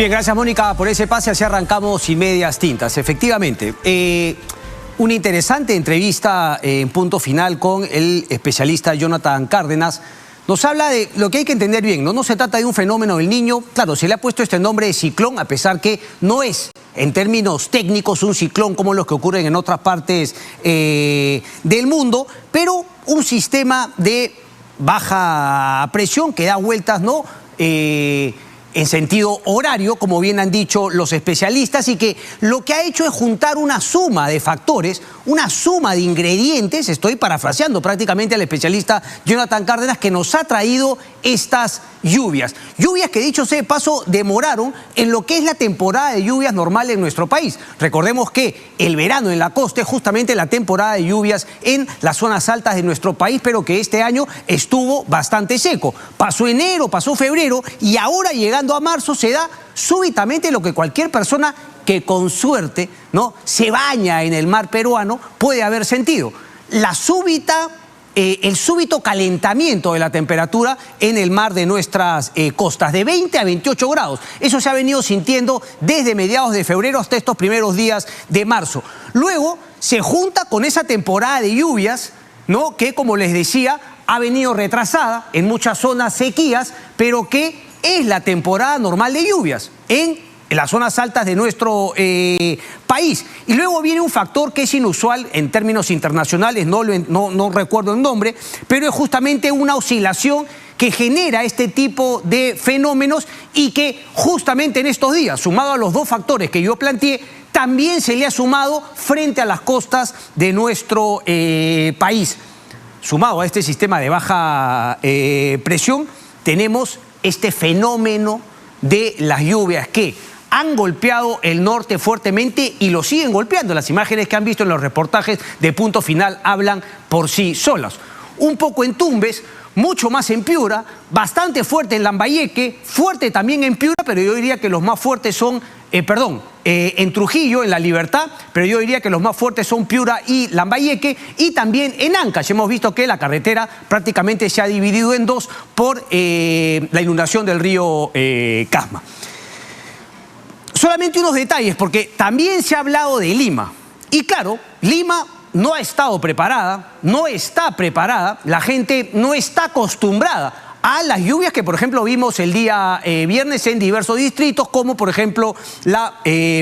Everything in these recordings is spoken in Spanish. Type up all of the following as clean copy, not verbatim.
Bien, gracias Mónica por ese pase, así arrancamos sin medias tintas. Efectivamente, una interesante entrevista en Punto Final con el especialista Jonathan Cárdenas. Nos habla de lo que hay que entender bien, ¿no? No se trata de un fenómeno del Niño. Claro, se le ha puesto este nombre de ciclón, a pesar que no es, en términos técnicos, un ciclón como los que ocurren en otras partes del mundo, pero un sistema de baja presión que da vueltas, ¿no? En sentido horario, como bien han dicho los especialistas, y que lo que ha hecho es juntar una suma de factores, una suma de ingredientes, estoy parafraseando prácticamente al especialista Jonathan Cárdenas, que nos ha traído estas lluvias. Lluvias que, dicho sea de paso, demoraron en lo que es la temporada de lluvias normal en nuestro país. Recordemos que el verano en la costa es justamente la temporada de lluvias en las zonas altas de nuestro país, pero que este año estuvo bastante seco. Pasó enero, pasó febrero y ahora, llegando a marzo, se da súbitamente lo que cualquier persona que con suerte, ¿no?, se baña en el mar peruano puede haber sentido. El súbito calentamiento de la temperatura en el mar de nuestras costas, de 20 a 28 grados. Eso se ha venido sintiendo desde mediados de febrero hasta estos primeros días de marzo. Luego se junta con esa temporada de lluvias, ¿no?, que, como les decía, ha venido retrasada en muchas zonas, sequías, pero que es la temporada normal de lluvias en las zonas altas de nuestro país. Y luego viene un factor que es inusual en términos internacionales, no recuerdo el nombre, pero es justamente una oscilación que genera este tipo de fenómenos y que justamente en estos días, sumado a los dos factores que yo planteé, también se le ha sumado frente a las costas de nuestro país. Sumado a este sistema de baja presión, tenemos este fenómeno de las lluvias que han golpeado el norte fuertemente y lo siguen golpeando. Las imágenes que han visto en los reportajes de Punto Final hablan por sí solas. Un poco en Tumbes, mucho más en Piura, bastante fuerte en Lambayeque, fuerte también en Piura, pero yo diría que los más fuertes son, en Trujillo, en La Libertad, pero yo diría que los más fuertes son Piura y Lambayeque, y también en Ancash. Hemos visto que la carretera prácticamente se ha dividido en dos por la inundación del río Casma. Solamente unos detalles, porque también se ha hablado de Lima. Y claro, Lima no ha estado preparada, no está preparada, la gente no está acostumbrada a las lluvias que, por ejemplo, vimos el día viernes en diversos distritos, como por ejemplo La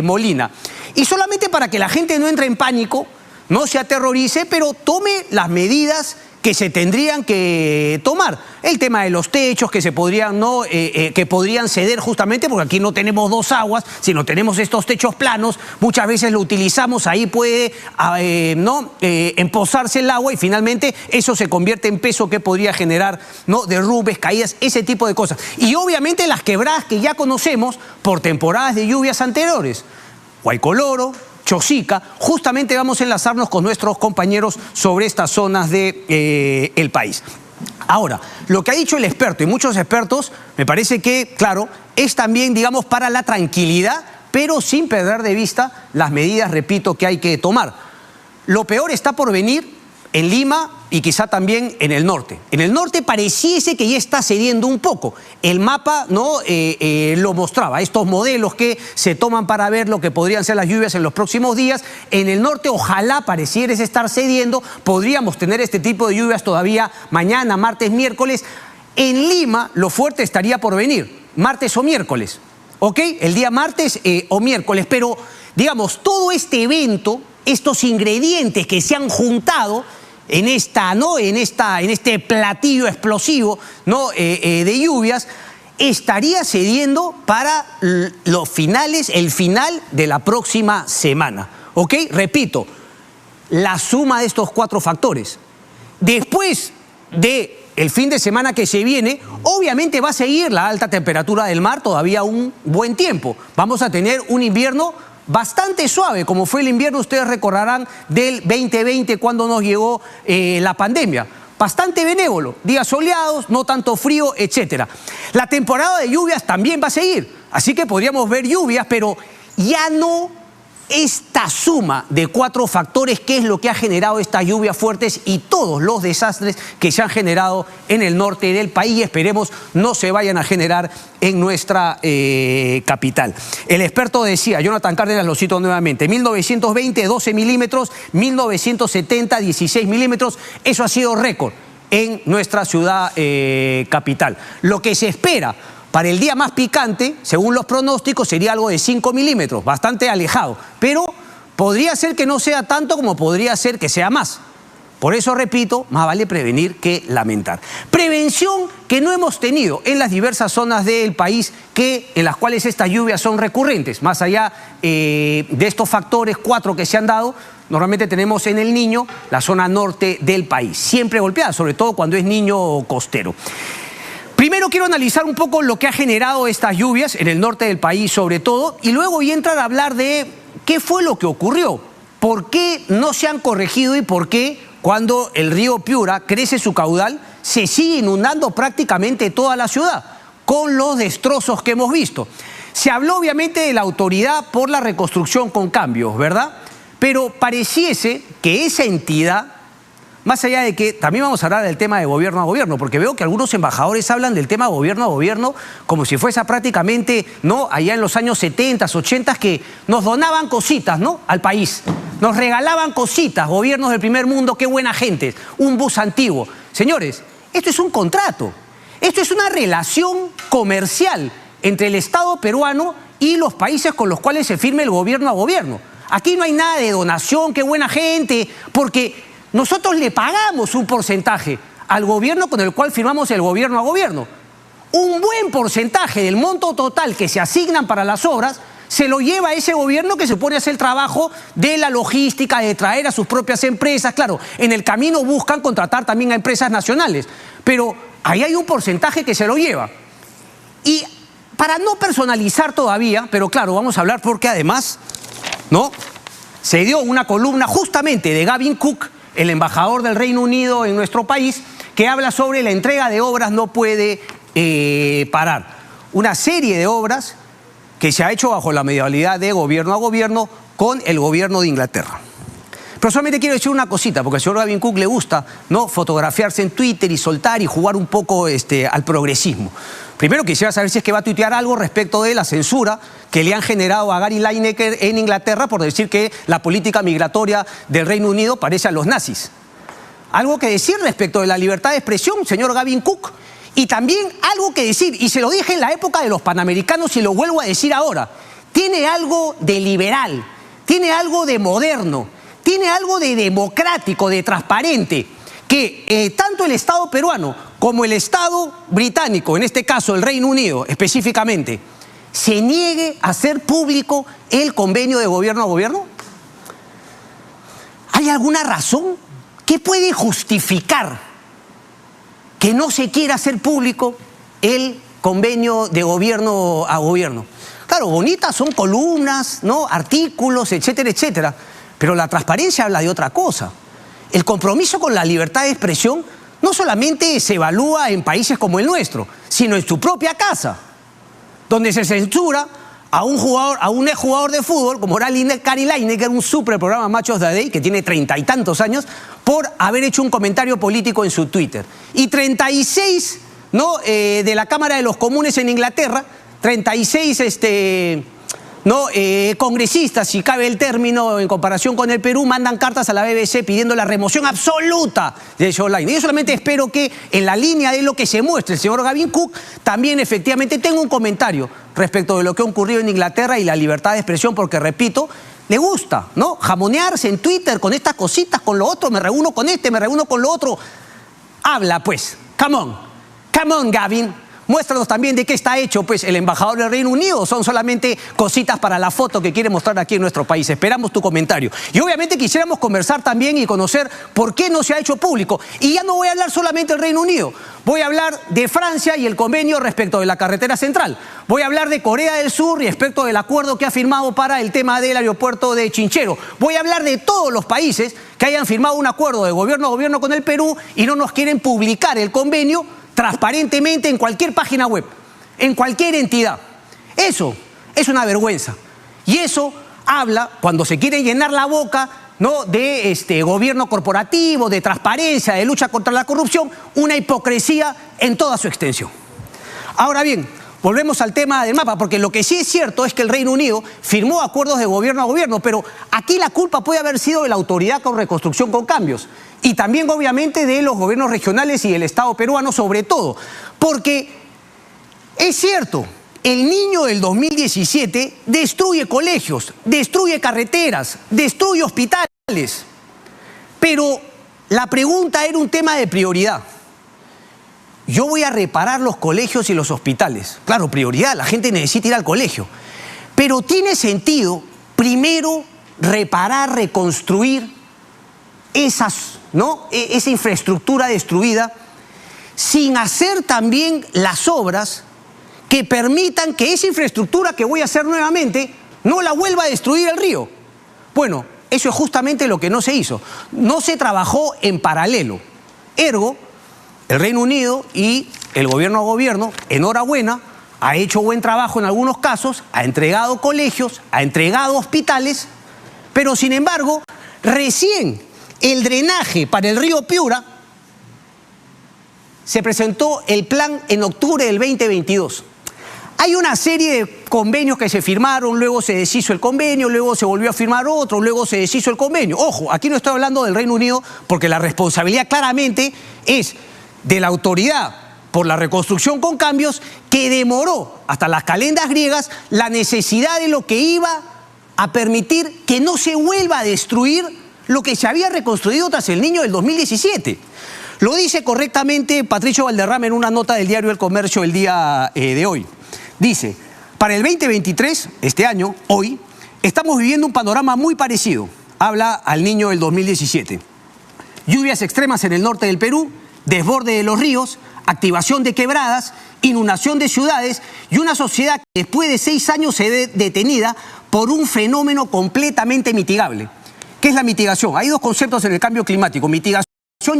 Molina. Y solamente para que la gente no entre en pánico, no se aterrorice, pero tome las medidas que se tendrían que tomar. El tema de los techos que se podrían, que podrían ceder justamente porque aquí no tenemos dos aguas, sino tenemos estos techos planos. Muchas veces lo utilizamos, ahí puede empozarse el agua y finalmente eso se convierte en peso que podría generar, ¿no?, derrumbes, caídas, ese tipo de cosas. Y obviamente las quebradas que ya conocemos por temporadas de lluvias anteriores. Huaycoloro, Chosica, justamente vamos a enlazarnos con nuestros compañeros sobre estas zonas del país. Ahora, lo que ha dicho el experto y muchos expertos, me parece que, claro, es también, digamos, para la tranquilidad, pero sin perder de vista las medidas, repito, que hay que tomar. Lo peor está por venir en Lima y quizá también en el norte. En el norte pareciese que ya está cediendo un poco. El mapa lo mostraba, estos modelos que se toman para ver lo que podrían ser las lluvias en los próximos días. En el norte ojalá pareciera estar cediendo, podríamos tener este tipo de lluvias todavía mañana, martes, miércoles. En Lima lo fuerte estaría por venir, martes o miércoles, ¿ok? El día martes o miércoles, pero digamos, todo este evento, estos ingredientes que se han juntado en este platillo explosivo, ¿no?, de lluvias, estaría cediendo para el final de la próxima semana. ¿Ok? Repito, la suma de estos cuatro factores. Después del fin de semana que se viene, obviamente va a seguir la alta temperatura del mar todavía un buen tiempo. Vamos a tener un invierno bastante suave, como fue el invierno, ustedes recordarán, del 2020 cuando nos llegó la pandemia. Bastante benévolo, días soleados, no tanto frío, etc. La temporada de lluvias también va a seguir, así que podríamos ver lluvias, pero ya no esta suma de 4 factores, ¿qué es lo que ha generado estas lluvias fuertes y todos los desastres que se han generado en el norte del país y esperemos no se vayan a generar en nuestra capital? El experto decía, Jonathan Cárdenas, lo cito nuevamente, 1920, 12 milímetros, 1970, 16 milímetros, eso ha sido récord en nuestra ciudad capital. Lo que se espera para el día más picante, según los pronósticos, sería algo de 5 milímetros, bastante alejado. Pero podría ser que no sea tanto como podría ser que sea más. Por eso, repito, más vale prevenir que lamentar. Prevención que no hemos tenido en las diversas zonas del país en las cuales estas lluvias son recurrentes. Más allá de estos factores 4 que se han dado, normalmente tenemos en El Niño la zona norte del país, siempre golpeada, sobre todo cuando es niño costero. Primero quiero analizar un poco lo que ha generado estas lluvias en el norte del país sobre todo y luego voy a entrar a hablar de qué fue lo que ocurrió, por qué no se han corregido y por qué cuando el río Piura crece su caudal se sigue inundando prácticamente toda la ciudad con los destrozos que hemos visto. Se habló obviamente de la autoridad por la reconstrucción con cambios, ¿verdad? Pero pareciese que esa entidad, más allá de que también vamos a hablar del tema de gobierno a gobierno, porque veo que algunos embajadores hablan del tema gobierno a gobierno como si fuese prácticamente, ¿no?, allá en los años 70, 80, que nos donaban cositas, ¿no?, al país. Nos regalaban cositas, gobiernos del primer mundo, qué buena gente, un bus antiguo. Señores, esto es un contrato, esto es una relación comercial entre el Estado peruano y los países con los cuales se firme el gobierno a gobierno. Aquí no hay nada de donación, qué buena gente, porque nosotros le pagamos un porcentaje al gobierno con el cual firmamos el gobierno a gobierno. Un buen porcentaje del monto total que se asignan para las obras se lo lleva ese gobierno que se pone a hacer el trabajo de la logística, de traer a sus propias empresas. Claro, en el camino buscan contratar también a empresas nacionales, pero ahí hay un porcentaje que se lo lleva. Y para no personalizar todavía, pero claro, vamos a hablar porque además, ¿no?, se dio una columna justamente de Gavin Cook, el embajador del Reino Unido en nuestro país, que habla sobre la entrega de obras no puede parar. Una serie de obras que se ha hecho bajo la modalidad de gobierno a gobierno con el gobierno de Inglaterra. Pero solamente quiero decir una cosita, porque al señor Gavin Cook le gusta, ¿no?, fotografiarse en Twitter y soltar y jugar un poco al progresismo. Primero quisiera saber si es que va a tuitear algo respecto de la censura que le han generado a Gary Lineker en Inglaterra por decir que la política migratoria del Reino Unido parece a los nazis. Algo que decir respecto de la libertad de expresión, señor Gavin Cook. Y también algo que decir, y se lo dije en la época de los Panamericanos y lo vuelvo a decir ahora, tiene algo de liberal, tiene algo de moderno, tiene algo de democrático, de transparente, que tanto el Estado peruano como el Estado británico, en este caso el Reino Unido específicamente, se niegue a hacer público el convenio de gobierno a gobierno. ¿Hay alguna razón que puede justificar que no se quiera hacer público el convenio de gobierno a gobierno? Claro, bonitas son columnas, ¿no?, artículos, etcétera, etcétera, pero la transparencia habla de otra cosa. El compromiso con la libertad de expresión no solamente se evalúa en países como el nuestro, sino en su propia casa, donde se censura a un exjugador de fútbol como Gary Lineker, un super programa Match of the Day, que tiene 30 y tantos años, por haber hecho un comentario político en su Twitter. Y 36, ¿no?, de la Cámara de los Comunes en Inglaterra, 36 congresistas, si cabe el término, en comparación con el Perú, mandan cartas a la BBC pidiendo la remoción absoluta de Joe Lineker. Y yo solamente espero que en la línea de lo que se muestre el señor Gavin Cook, también efectivamente tenga un comentario respecto de lo que ha ocurrido en Inglaterra y la libertad de expresión, porque repito, le gusta, ¿no?, jamonearse en Twitter con estas cositas, con lo otro, me reúno con este, me reúno con lo otro. Habla pues, come on Gavin. Muéstranos también de qué está hecho pues el embajador del Reino Unido. Son solamente cositas para la foto que quiere mostrar aquí en nuestro país. Esperamos tu comentario. Y obviamente quisiéramos conversar también y conocer por qué no se ha hecho público. Y ya no voy a hablar solamente del Reino Unido. Voy a hablar de Francia y el convenio respecto de la carretera central. Voy a hablar de Corea del Sur respecto del acuerdo que ha firmado para el tema del aeropuerto de Chinchero. Voy a hablar de todos los países que hayan firmado un acuerdo de gobierno a gobierno con el Perú y no nos quieren publicar el convenio transparentemente en cualquier página web, en cualquier entidad. Eso es una vergüenza. Y eso habla, cuando se quiere llenar la boca, ¿no?, de gobierno corporativo, de transparencia, de lucha contra la corrupción, una hipocresía en toda su extensión. Ahora bien, volvemos al tema del mapa, porque lo que sí es cierto es que el Reino Unido firmó acuerdos de gobierno a gobierno, pero aquí la culpa puede haber sido de la autoridad con reconstrucción con cambios y también obviamente de los gobiernos regionales y del Estado peruano sobre todo, porque es cierto, el niño del 2017 destruye colegios, destruye carreteras, destruye hospitales, pero la pregunta era un tema de prioridad. Yo voy a reparar los colegios y los hospitales. Claro, prioridad, la gente necesita ir al colegio. Pero tiene sentido, primero, reparar, reconstruir esa infraestructura destruida, sin hacer también las obras que permitan que esa infraestructura que voy a hacer nuevamente no la vuelva a destruir el río. Bueno, eso es justamente lo que no se hizo. No se trabajó en paralelo. Ergo, el Reino Unido y el gobierno a gobierno, enhorabuena, ha hecho buen trabajo en algunos casos, ha entregado colegios, ha entregado hospitales, pero sin embargo, recién el drenaje para el río Piura se presentó el plan en octubre del 2022. Hay una serie de convenios que se firmaron, luego se deshizo el convenio, luego se volvió a firmar otro, luego se deshizo el convenio. Ojo, aquí no estoy hablando del Reino Unido porque la responsabilidad claramente es de la autoridad por la reconstrucción con cambios que demoró hasta las calendas griegas la necesidad de lo que iba a permitir que no se vuelva a destruir lo que se había reconstruido tras el niño del 2017. Lo dice correctamente Patricio Valderrama en una nota del diario El Comercio el día de hoy. Dice, para el 2023, este año, hoy, estamos viviendo un panorama muy parecido. Habla al niño del 2017. Lluvias extremas en el norte del Perú, desborde de los ríos, activación de quebradas, inundación de ciudades y una sociedad que después de 6 años se ve detenida por un fenómeno completamente mitigable. ¿Qué es la mitigación? Hay dos conceptos en el cambio climático, mitigación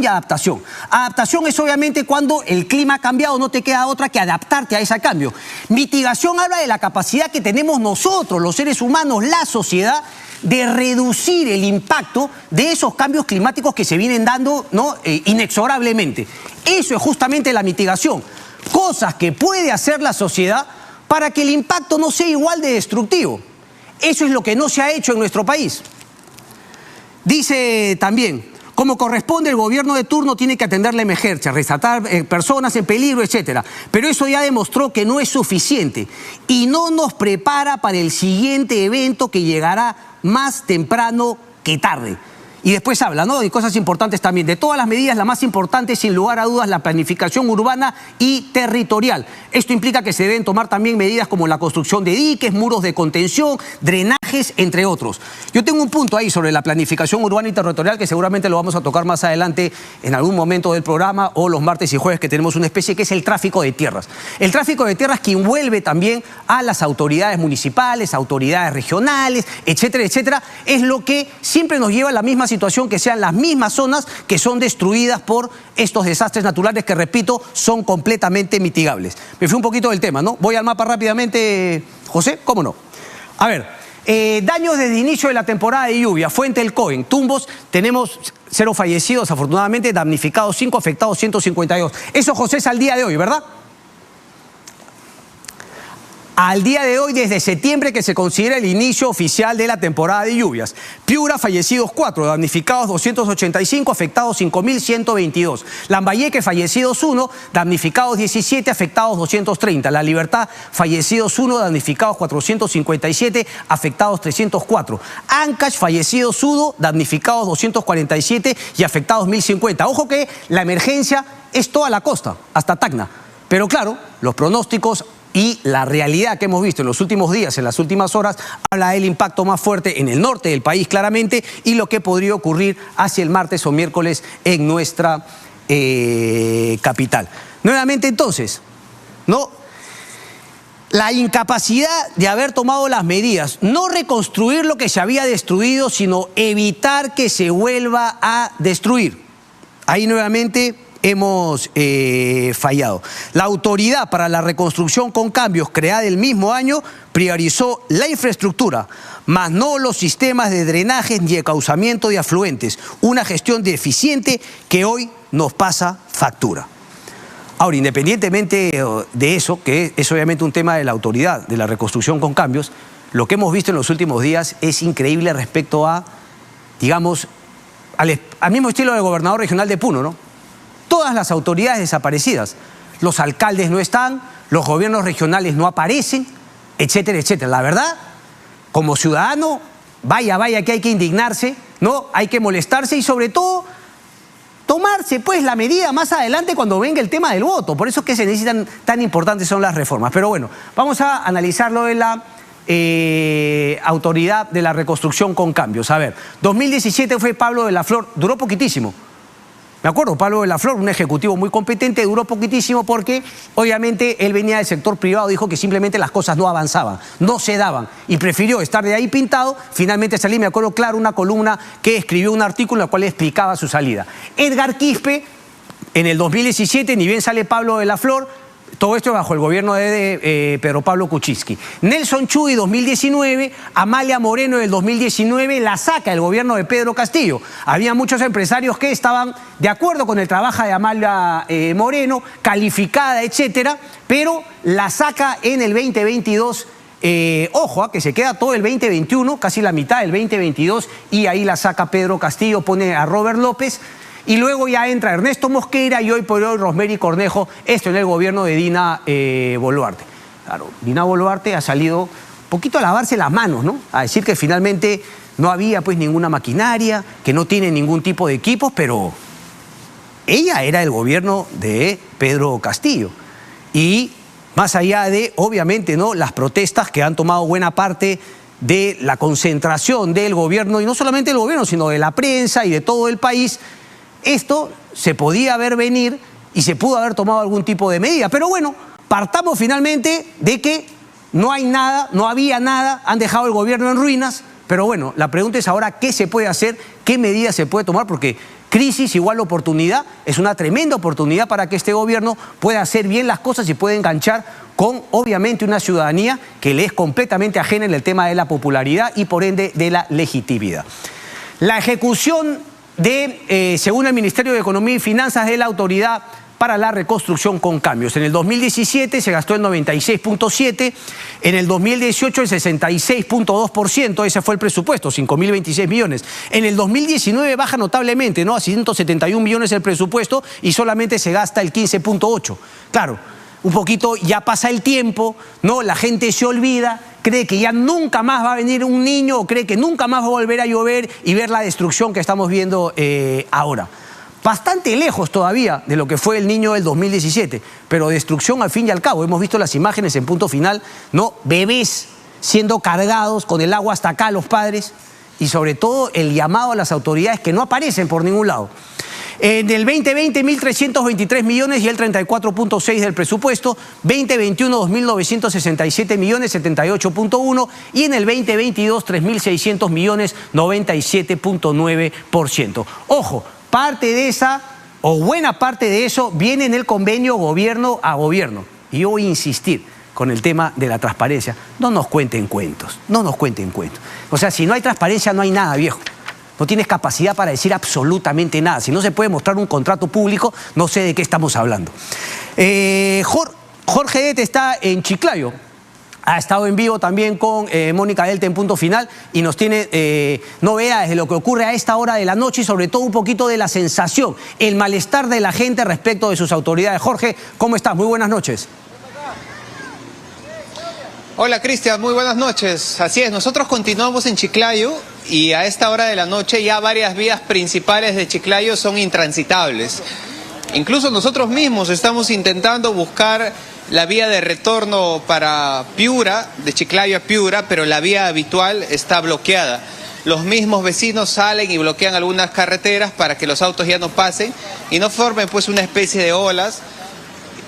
y adaptación. Adaptación es obviamente cuando el clima ha cambiado, no te queda otra que adaptarte a ese cambio. Mitigación habla de la capacidad que tenemos nosotros, los seres humanos, la sociedad, de reducir el impacto de esos cambios climáticos que se vienen dando, ¿no?, inexorablemente. Eso es justamente la mitigación. Cosas que puede hacer la sociedad para que el impacto no sea igual de destructivo. Eso es lo que no se ha hecho en nuestro país. Dice también, como corresponde, el gobierno de turno tiene que atender la emergencia, rescatar personas en peligro, etc. Pero eso ya demostró que no es suficiente y no nos prepara para el siguiente evento que llegará más temprano que tarde. Y después habla, ¿no?, de cosas importantes también. De todas las medidas, la más importante, sin lugar a dudas, la planificación urbana y territorial. Esto implica que se deben tomar también medidas como la construcción de diques, muros de contención, drenajes, entre otros. Yo tengo un punto ahí sobre la planificación urbana y territorial que seguramente lo vamos a tocar más adelante en algún momento del programa o los martes y jueves que tenemos una especie que es el tráfico de tierras. El tráfico de tierras que envuelve también a las autoridades municipales, autoridades regionales, etcétera, etcétera, es lo que siempre nos lleva a la misma situación, que sean las mismas zonas que son destruidas por estos desastres naturales que, repito, son completamente mitigables. Me fui un poquito del tema, ¿no? Voy al mapa rápidamente, José, ¿cómo no? A ver, daños desde el inicio de la temporada de lluvia, fuente el COEN, tumbos, tenemos 0 fallecidos, afortunadamente, damnificados 5, afectados 152. Eso, José, es al día de hoy, ¿verdad? Al día de hoy, desde septiembre, que se considera el inicio oficial de la temporada de lluvias. Piura, fallecidos 4, damnificados 285, afectados 5.122. Lambayeque, fallecidos 1, damnificados 17, afectados 230. La Libertad, fallecidos 1, damnificados 457, afectados 304. Ancash, fallecidos 1, damnificados 247 y afectados 1.050. Ojo que la emergencia es toda la costa, hasta Tacna. Pero claro, los pronósticos y la realidad que hemos visto en los últimos días, en las últimas horas, habla del impacto más fuerte en el norte del país claramente y lo que podría ocurrir hacia el martes o miércoles en nuestra capital. Nuevamente entonces, ¿no?, la incapacidad de haber tomado las medidas, no reconstruir lo que se había destruido, sino evitar que se vuelva a destruir. Ahí nuevamente fallado. La Autoridad para la Reconstrucción con Cambios, creada el mismo año, priorizó la infraestructura, más no los sistemas de drenaje ni de causamiento de afluentes. Una gestión deficiente que hoy nos pasa factura. Ahora, independientemente de eso, que es obviamente un tema de la Autoridad de la Reconstrucción con Cambios, lo que hemos visto en los últimos días es increíble respecto a, digamos, al mismo estilo del gobernador regional de Puno, ¿no? Todas las autoridades desaparecidas. Los alcaldes no están, los gobiernos regionales no aparecen, etcétera, etcétera. La verdad, como ciudadano, vaya que hay que indignarse, ¿no? Hay que molestarse y sobre todo tomarse pues la medida más adelante cuando venga el tema del voto. Por eso es que se necesitan, tan importantes son las reformas. Pero bueno, vamos a analizarlo de la Autoridad de la Reconstrucción con Cambios. A ver, 2017 fue Pablo de la Flor, duró poquitísimo. Me acuerdo, Pablo de la Flor, un ejecutivo muy competente, duró poquitísimo porque obviamente él venía del sector privado, dijo que simplemente las cosas no avanzaban, no se daban y prefirió estar de ahí pintado. Finalmente salí, me acuerdo claro, una columna que escribió un artículo en el cual explicaba su salida. Edgar Quispe, en el 2017, ni bien sale Pablo de la Flor, todo esto bajo el gobierno de Pedro Pablo Kuczynski. Nelson Chuy, 2019, Amalia Moreno, del 2019, la saca el gobierno de Pedro Castillo. Había muchos empresarios que estaban de acuerdo con el trabajo de Amalia Moreno, calificada, etcétera, pero la saca en el 2022. Ojo, que se queda todo el 2021, casi la mitad del 2022, y ahí la saca Pedro Castillo, pone a Robert López. Y luego ya entra Ernesto Mosquera y hoy por hoy Rosemary Cornejo, esto en el gobierno de Dina Boluarte. Claro, Dina Boluarte ha salido un poquito a lavarse las manos, ¿no? A decir que finalmente no había pues ninguna maquinaria, que no tiene ningún tipo de equipos, pero ella era el gobierno de Pedro Castillo. Y más allá de, obviamente, ¿no?, las protestas que han tomado buena parte de la concentración del gobierno, y no solamente del gobierno, sino de la prensa y de todo el país, esto se podía ver venir y se pudo haber tomado algún tipo de medida. Pero bueno, partamos finalmente de que no hay nada, no había nada, han dejado el gobierno en ruinas. Pero bueno, la pregunta es ahora qué se puede hacer, qué medidas se puede tomar, porque crisis igual oportunidad, es una tremenda oportunidad para que este gobierno pueda hacer bien las cosas y pueda enganchar con, obviamente, una ciudadanía que le es completamente ajena en el tema de la popularidad y, por ende, de la legitimidad. La ejecución según el Ministerio de Economía y Finanzas, de la Autoridad para la Reconstrucción con Cambios. En el 2017 se gastó el 96.7%, en el 2018 el 66.2%, ese fue el presupuesto, 5.026 millones. En el 2019 baja notablemente, ¿no?, a 171 millones el presupuesto y solamente se gasta el 15.8%. Claro, un poquito ya pasa el tiempo, ¿no? La gente se olvida, cree que ya nunca más va a venir un niño o cree que nunca más va a volver a llover y ver la destrucción que estamos viendo ahora. Bastante lejos todavía de lo que fue el niño del 2017, pero destrucción al fin y al cabo. Hemos visto las imágenes en Punto Final, ¿no? Bebés siendo cargados con el agua hasta acá los padres y sobre todo el llamado a las autoridades que no aparecen por ningún lado. En el 2020, 1.323 millones y el 34.6% del presupuesto. 2021, 2.967 millones, 78.1%. Y en el 2022, 3.600 millones, 97.9%. Ojo, parte de esa, o buena parte de eso, viene en el convenio gobierno a gobierno. Y yo voy a insistir con el tema de la transparencia. No nos cuenten cuentos, no nos cuenten cuentos. O sea, si no hay transparencia, no hay nada, viejo. No tienes capacidad para decir absolutamente nada. Si no se puede mostrar un contrato público, no sé de qué estamos hablando. Jorge Dete está en Chiclayo. Ha estado en vivo también con Mónica Delta en Punto Final y nos tiene novedades de lo que ocurre a esta hora de la noche y sobre todo un poquito de la sensación, el malestar de la gente respecto de sus autoridades. Jorge, ¿cómo estás? Muy buenas noches. Hola Cristian, muy buenas noches. Así es, nosotros continuamos en Chiclayo y a esta hora de la noche ya varias vías principales de Chiclayo son intransitables. Incluso nosotros mismos estamos intentando buscar la vía de retorno para Piura, de Chiclayo a Piura, pero la vía habitual está bloqueada. Los mismos vecinos salen y bloquean algunas carreteras para que los autos ya no pasen y no formen pues una especie de olas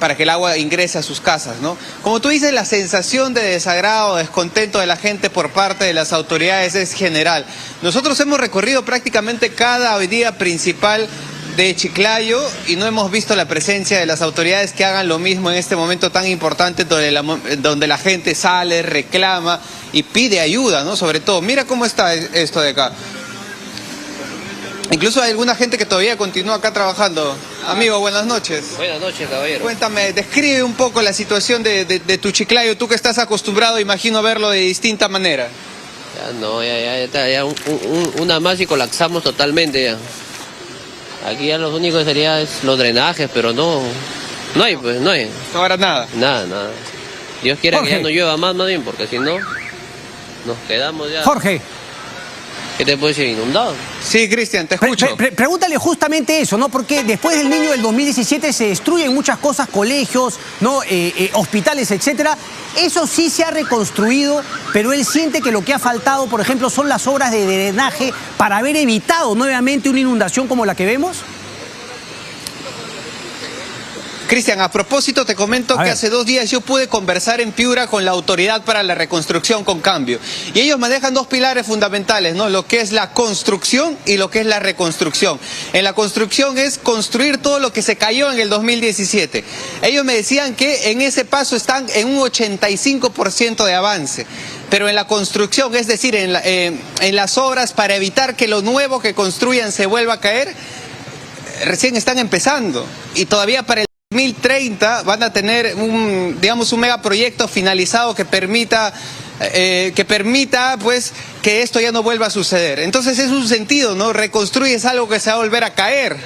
para que el agua ingrese a sus casas, ¿no? Como tú dices, la sensación de desagrado, descontento de la gente por parte de las autoridades es general. Nosotros hemos recorrido prácticamente cada avenida principal de Chiclayo y no hemos visto la presencia de las autoridades que hagan lo mismo en este momento tan importante donde la gente sale, reclama y pide ayuda, ¿no? Sobre todo, mira cómo está esto de acá. Incluso hay alguna gente que todavía continúa acá trabajando. Amigo, buenas noches. Buenas noches, caballero. Cuéntame, describe un poco la situación de tu Chiclayo, tú que estás acostumbrado, imagino, a verlo de distinta manera. Ya no, ya está, ya una más y colapsamos totalmente ya. Aquí ya lo único que sería es los drenajes, pero no hay, pues, no hay. No habrá nada. Nada. Dios quiera Jorge. que ya no llueva más bien, porque si no, nos quedamos ya. Jorge, ¿Qué te puede decir? Inundado. Sí, Cristian, te escucho. pregúntale justamente eso, ¿no? Porque después del Niño del 2017 se destruyen muchas cosas, colegios, ¿no? Hospitales, etcétera. Eso sí se ha reconstruido, pero él siente que lo que ha faltado, por ejemplo, son las obras de drenaje para haber evitado nuevamente una inundación como la que vemos. Cristian, a propósito te comento que hace 2 días yo pude conversar en Piura con la Autoridad para la Reconstrucción con Cambio. Y ellos manejan 2 pilares fundamentales, ¿no? Lo que es la construcción y lo que es la reconstrucción. En la construcción es construir todo lo que se cayó en el 2017. Ellos me decían que en ese paso están en un 85% de avance. Pero en la construcción, es decir, en las obras para evitar que lo nuevo que construyan se vuelva a caer, recién están empezando. Y todavía para el 2030 van a tener un megaproyecto finalizado que permita pues que esto ya no vuelva a suceder. Entonces es un sentido, ¿no? Reconstruyes algo que se va a volver a caer.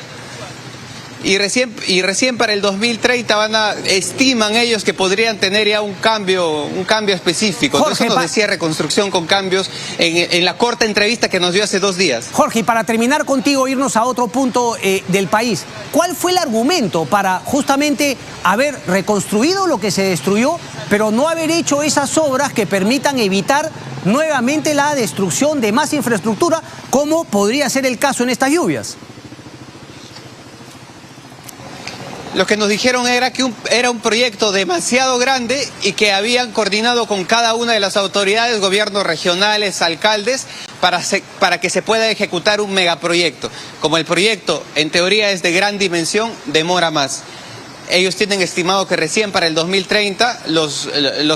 Y recién para el 2030 estiman ellos que podrían tener ya un cambio específico. Jorge, eso nos decía Reconstrucción con Cambios en la corta entrevista que nos dio hace 2 días. Jorge, y para terminar contigo, irnos a otro punto del país, ¿cuál fue el argumento para justamente haber reconstruido lo que se destruyó, pero no haber hecho esas obras que permitan evitar nuevamente la destrucción de más infraestructura, como podría ser el caso en estas lluvias? Lo que nos dijeron era que era un proyecto demasiado grande y que habían coordinado con cada una de las autoridades, gobiernos regionales, alcaldes, para que se pueda ejecutar un megaproyecto. Como el proyecto, en teoría, es de gran dimensión, demora más. Ellos tienen estimado que recién para el 2030 los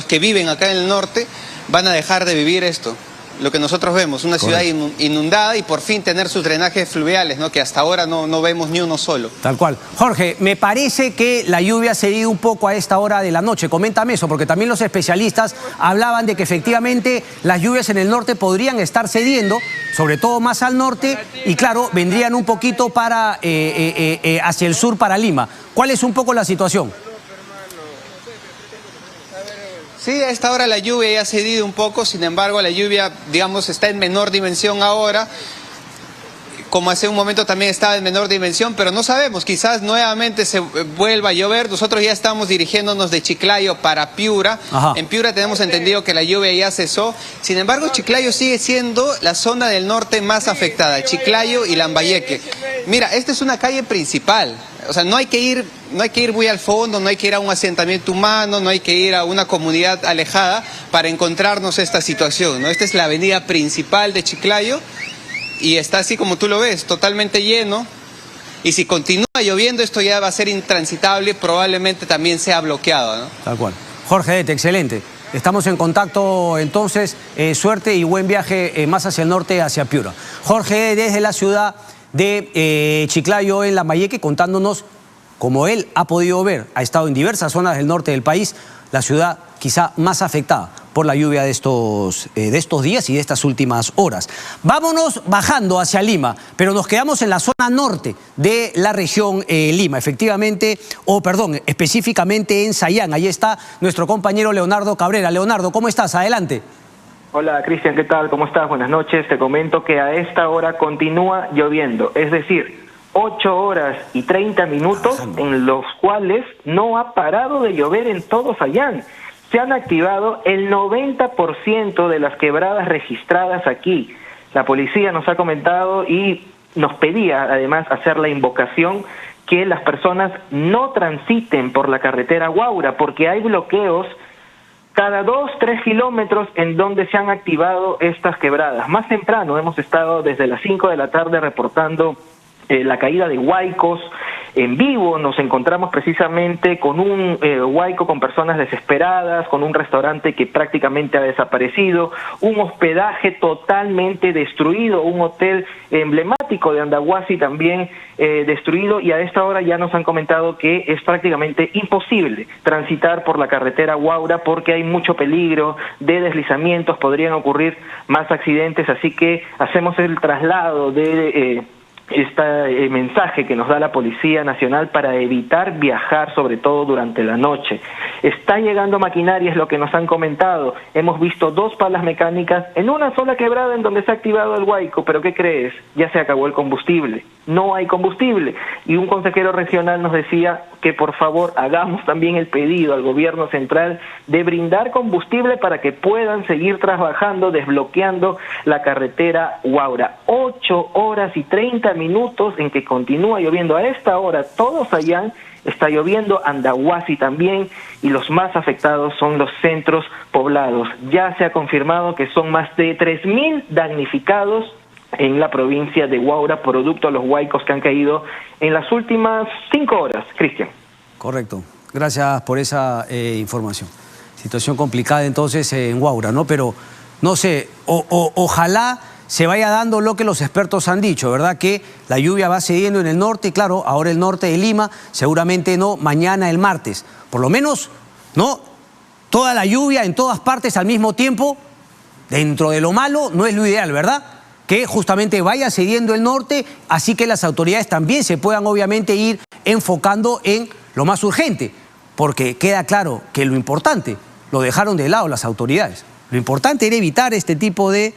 que viven acá en el norte van a dejar de vivir esto. Lo que nosotros vemos, una ciudad inundada y por fin tener sus drenajes fluviales, ¿no? Que hasta ahora no vemos ni uno solo. Tal cual. Jorge, me parece que la lluvia ha cedido un poco a esta hora de la noche. Coméntame eso, porque también los especialistas hablaban de que efectivamente las lluvias en el norte podrían estar cediendo, sobre todo más al norte, y claro, vendrían un poquito para hacia el sur, para Lima. ¿Cuál es un poco la situación? Sí, a esta hora la lluvia ya ha cedido un poco, sin embargo la lluvia, digamos, está en menor dimensión ahora, como hace un momento también estaba en menor dimensión, pero no sabemos, quizás nuevamente se vuelva a llover. Nosotros ya estamos dirigiéndonos de Chiclayo para Piura. Ajá. En Piura tenemos entendido que la lluvia ya cesó, sin embargo Chiclayo sigue siendo la zona del norte más afectada, Chiclayo y Lambayeque. Mira, esta es una calle principal. O sea, no hay que ir muy al fondo, no hay que ir a un asentamiento humano, no hay que ir a una comunidad alejada para encontrarnos esta situación, ¿no? Esta es la avenida principal de Chiclayo y está así como tú lo ves, totalmente lleno. Y si continúa lloviendo, esto ya va a ser intransitable, probablemente también sea bloqueado, ¿no? Tal cual. Jorge Dete, excelente. Estamos en contacto entonces, suerte y buen viaje más hacia el norte, hacia Piura. Jorge, desde la ciudad de Chiclayo en Lambayeque, contándonos como él ha podido ver, ha estado en diversas zonas del norte del país, la ciudad quizá más afectada por la lluvia de estos días y de estas últimas horas. Vámonos bajando hacia Lima, pero nos quedamos en la zona norte de la región Lima, específicamente en Sayán. Ahí está nuestro compañero Leonardo Cabrera. Leonardo, ¿cómo estás? Adelante. Hola Cristian, ¿qué tal? ¿Cómo estás? Buenas noches. Te comento que a esta hora continúa lloviendo, es decir, 8 horas y 30 minutos en los cuales no ha parado de llover en todo Sayán. Se han activado el 90% de las quebradas registradas aquí. La policía nos ha comentado y nos pedía además hacer la invocación que las personas no transiten por la carretera Huaura porque hay bloqueos cada 2-3 kilómetros en donde se han activado estas quebradas. Más temprano hemos estado desde las 5 de la tarde reportando la caída de huaicos en vivo. Nos encontramos precisamente con un huaico con personas desesperadas, con un restaurante que prácticamente ha desaparecido, un hospedaje totalmente destruido, un hotel emblemático de Andahuasi también destruido, y a esta hora ya nos han comentado que es prácticamente imposible transitar por la carretera Huaura porque hay mucho peligro de deslizamientos, podrían ocurrir más accidentes, así que hacemos el traslado de este mensaje que nos da la Policía Nacional para evitar viajar, sobre todo durante la noche. Está llegando maquinaria, es lo que nos han comentado. Hemos visto 2 palas mecánicas en una sola quebrada en donde se ha activado el huaico, pero ¿qué crees? Ya se acabó el combustible. No hay combustible. Y un consejero regional nos decía que por favor hagamos también el pedido al gobierno central de brindar combustible para que puedan seguir trabajando, desbloqueando la carretera Huaura. 8 horas y 30 minutos en que continúa lloviendo. A esta hora todos allá está lloviendo, Andahuasi también, y los más afectados son los centros poblados. Ya se ha confirmado que son más de 3.000 damnificados en la provincia de Huaura, producto de los huaicos que han caído en las últimas 5 horas. Cristian. Correcto. Gracias por esa información. Situación complicada entonces en Huaura, ¿no? Pero, no sé, ojalá se vaya dando lo que los expertos han dicho, ¿verdad? Que la lluvia va cediendo en el norte, claro, ahora el norte de Lima, seguramente no, mañana el martes. Por lo menos, ¿no? Toda la lluvia en todas partes al mismo tiempo, dentro de lo malo, no es lo ideal, ¿verdad? Que justamente vaya cediendo el norte, así que las autoridades también se puedan obviamente ir enfocando en lo más urgente, porque queda claro que lo importante lo dejaron de lado las autoridades. Lo importante era evitar este tipo de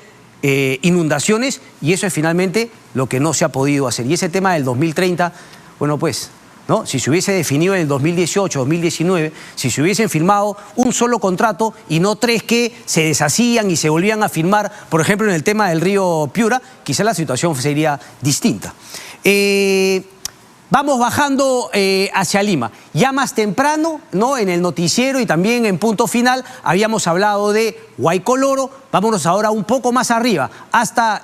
inundaciones, y eso es finalmente lo que no se ha podido hacer. Y ese tema del 2030, bueno pues, ¿no? Si se hubiese definido en el 2018, 2019, si se hubiesen firmado un solo contrato y no 3 que se deshacían y se volvían a firmar, por ejemplo en el tema del río Piura, quizá la situación sería distinta. Vamos bajando hacia Lima. Ya más temprano, ¿no? En el noticiero y también en Punto Final habíamos hablado de Huaycoloro. Vámonos ahora un poco más arriba, hasta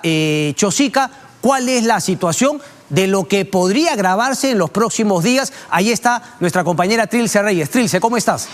Chosica. ¿Cuál es la situación de lo que podría grabarse en los próximos días? Ahí está nuestra compañera Trilce Reyes. Trilce, ¿cómo estás?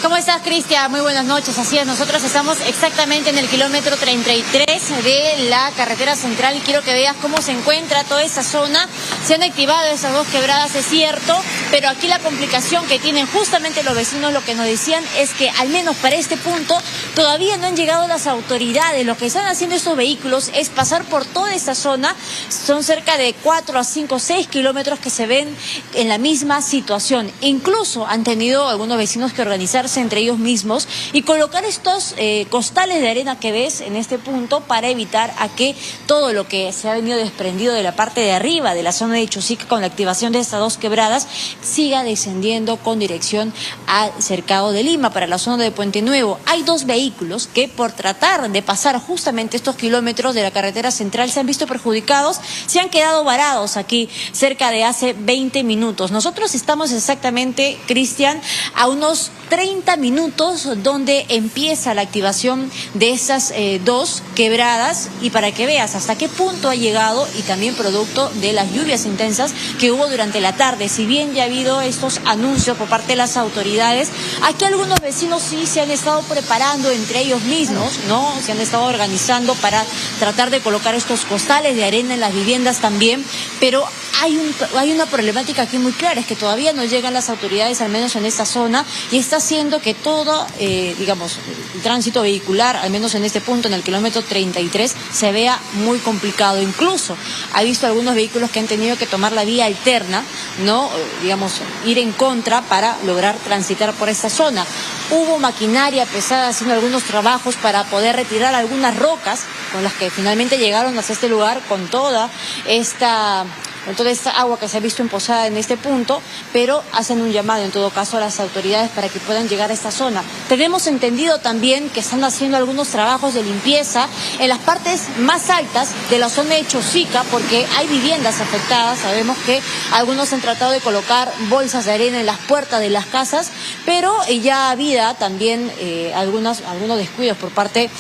¿Cómo estás, Cristian? Muy buenas noches. Así es, nosotros estamos exactamente en el kilómetro 33 de la carretera central y quiero que veas cómo se encuentra toda esa zona. Se han activado esas 2 quebradas, es cierto, pero aquí la complicación que tienen justamente los vecinos, lo que nos decían es que al menos para este punto todavía no han llegado las autoridades. Lo que están haciendo estos vehículos es pasar por toda esta zona. Son cerca de 4 a 5, 6 kilómetros que se ven en la misma situación. Incluso han tenido algunos vecinos que organizarse entre ellos mismos y colocar estos costales de arena que ves en este punto para evitar a que todo lo que se ha venido desprendido de la parte de arriba de la zona de Chosica con la activación de estas 2 quebradas siga descendiendo con dirección al cercado de Lima para la zona de Puente Nuevo. Hay 2 vehículos que por tratar de pasar justamente estos kilómetros de la carretera central se han visto perjudicados, se han quedado varados aquí cerca de hace 20 minutos. Nosotros estamos exactamente, Cristian, a unos 30 minutos donde empieza la activación de esas 2 quebradas y para que veas hasta qué punto ha llegado y también producto de las lluvias intensas que hubo durante la tarde. Si bien ya ha habido estos anuncios por parte de las autoridades, aquí algunos vecinos sí se han estado preparando entre ellos mismos, ¿no? Se han estado organizando para tratar de colocar estos costales de arena en las viviendas también, pero hay una problemática aquí muy clara, es que todavía no llegan las autoridades, al menos en esta zona, y está haciendo que todo, digamos, el tránsito vehicular, al menos en este punto, en el kilómetro 33, se vea muy complicado. Incluso ha visto algunos vehículos que han tenido que tomar la vía alterna, ¿no? Digamos, ir en contra para lograr transitar por esta zona. Hubo maquinaria pesada haciendo algunos trabajos para poder retirar algunas rocas con las que finalmente llegaron hasta este lugar con toda esta con toda esta agua que se ha visto emposada en este punto, pero hacen un llamado en todo caso a las autoridades para que puedan llegar a esta zona. Tenemos entendido también que están haciendo algunos trabajos de limpieza en las partes más altas de la zona de Chosica, porque hay viviendas afectadas. Sabemos que algunos han tratado de colocar bolsas de arena en las puertas de las casas, pero ya había también algunos descuidos por parte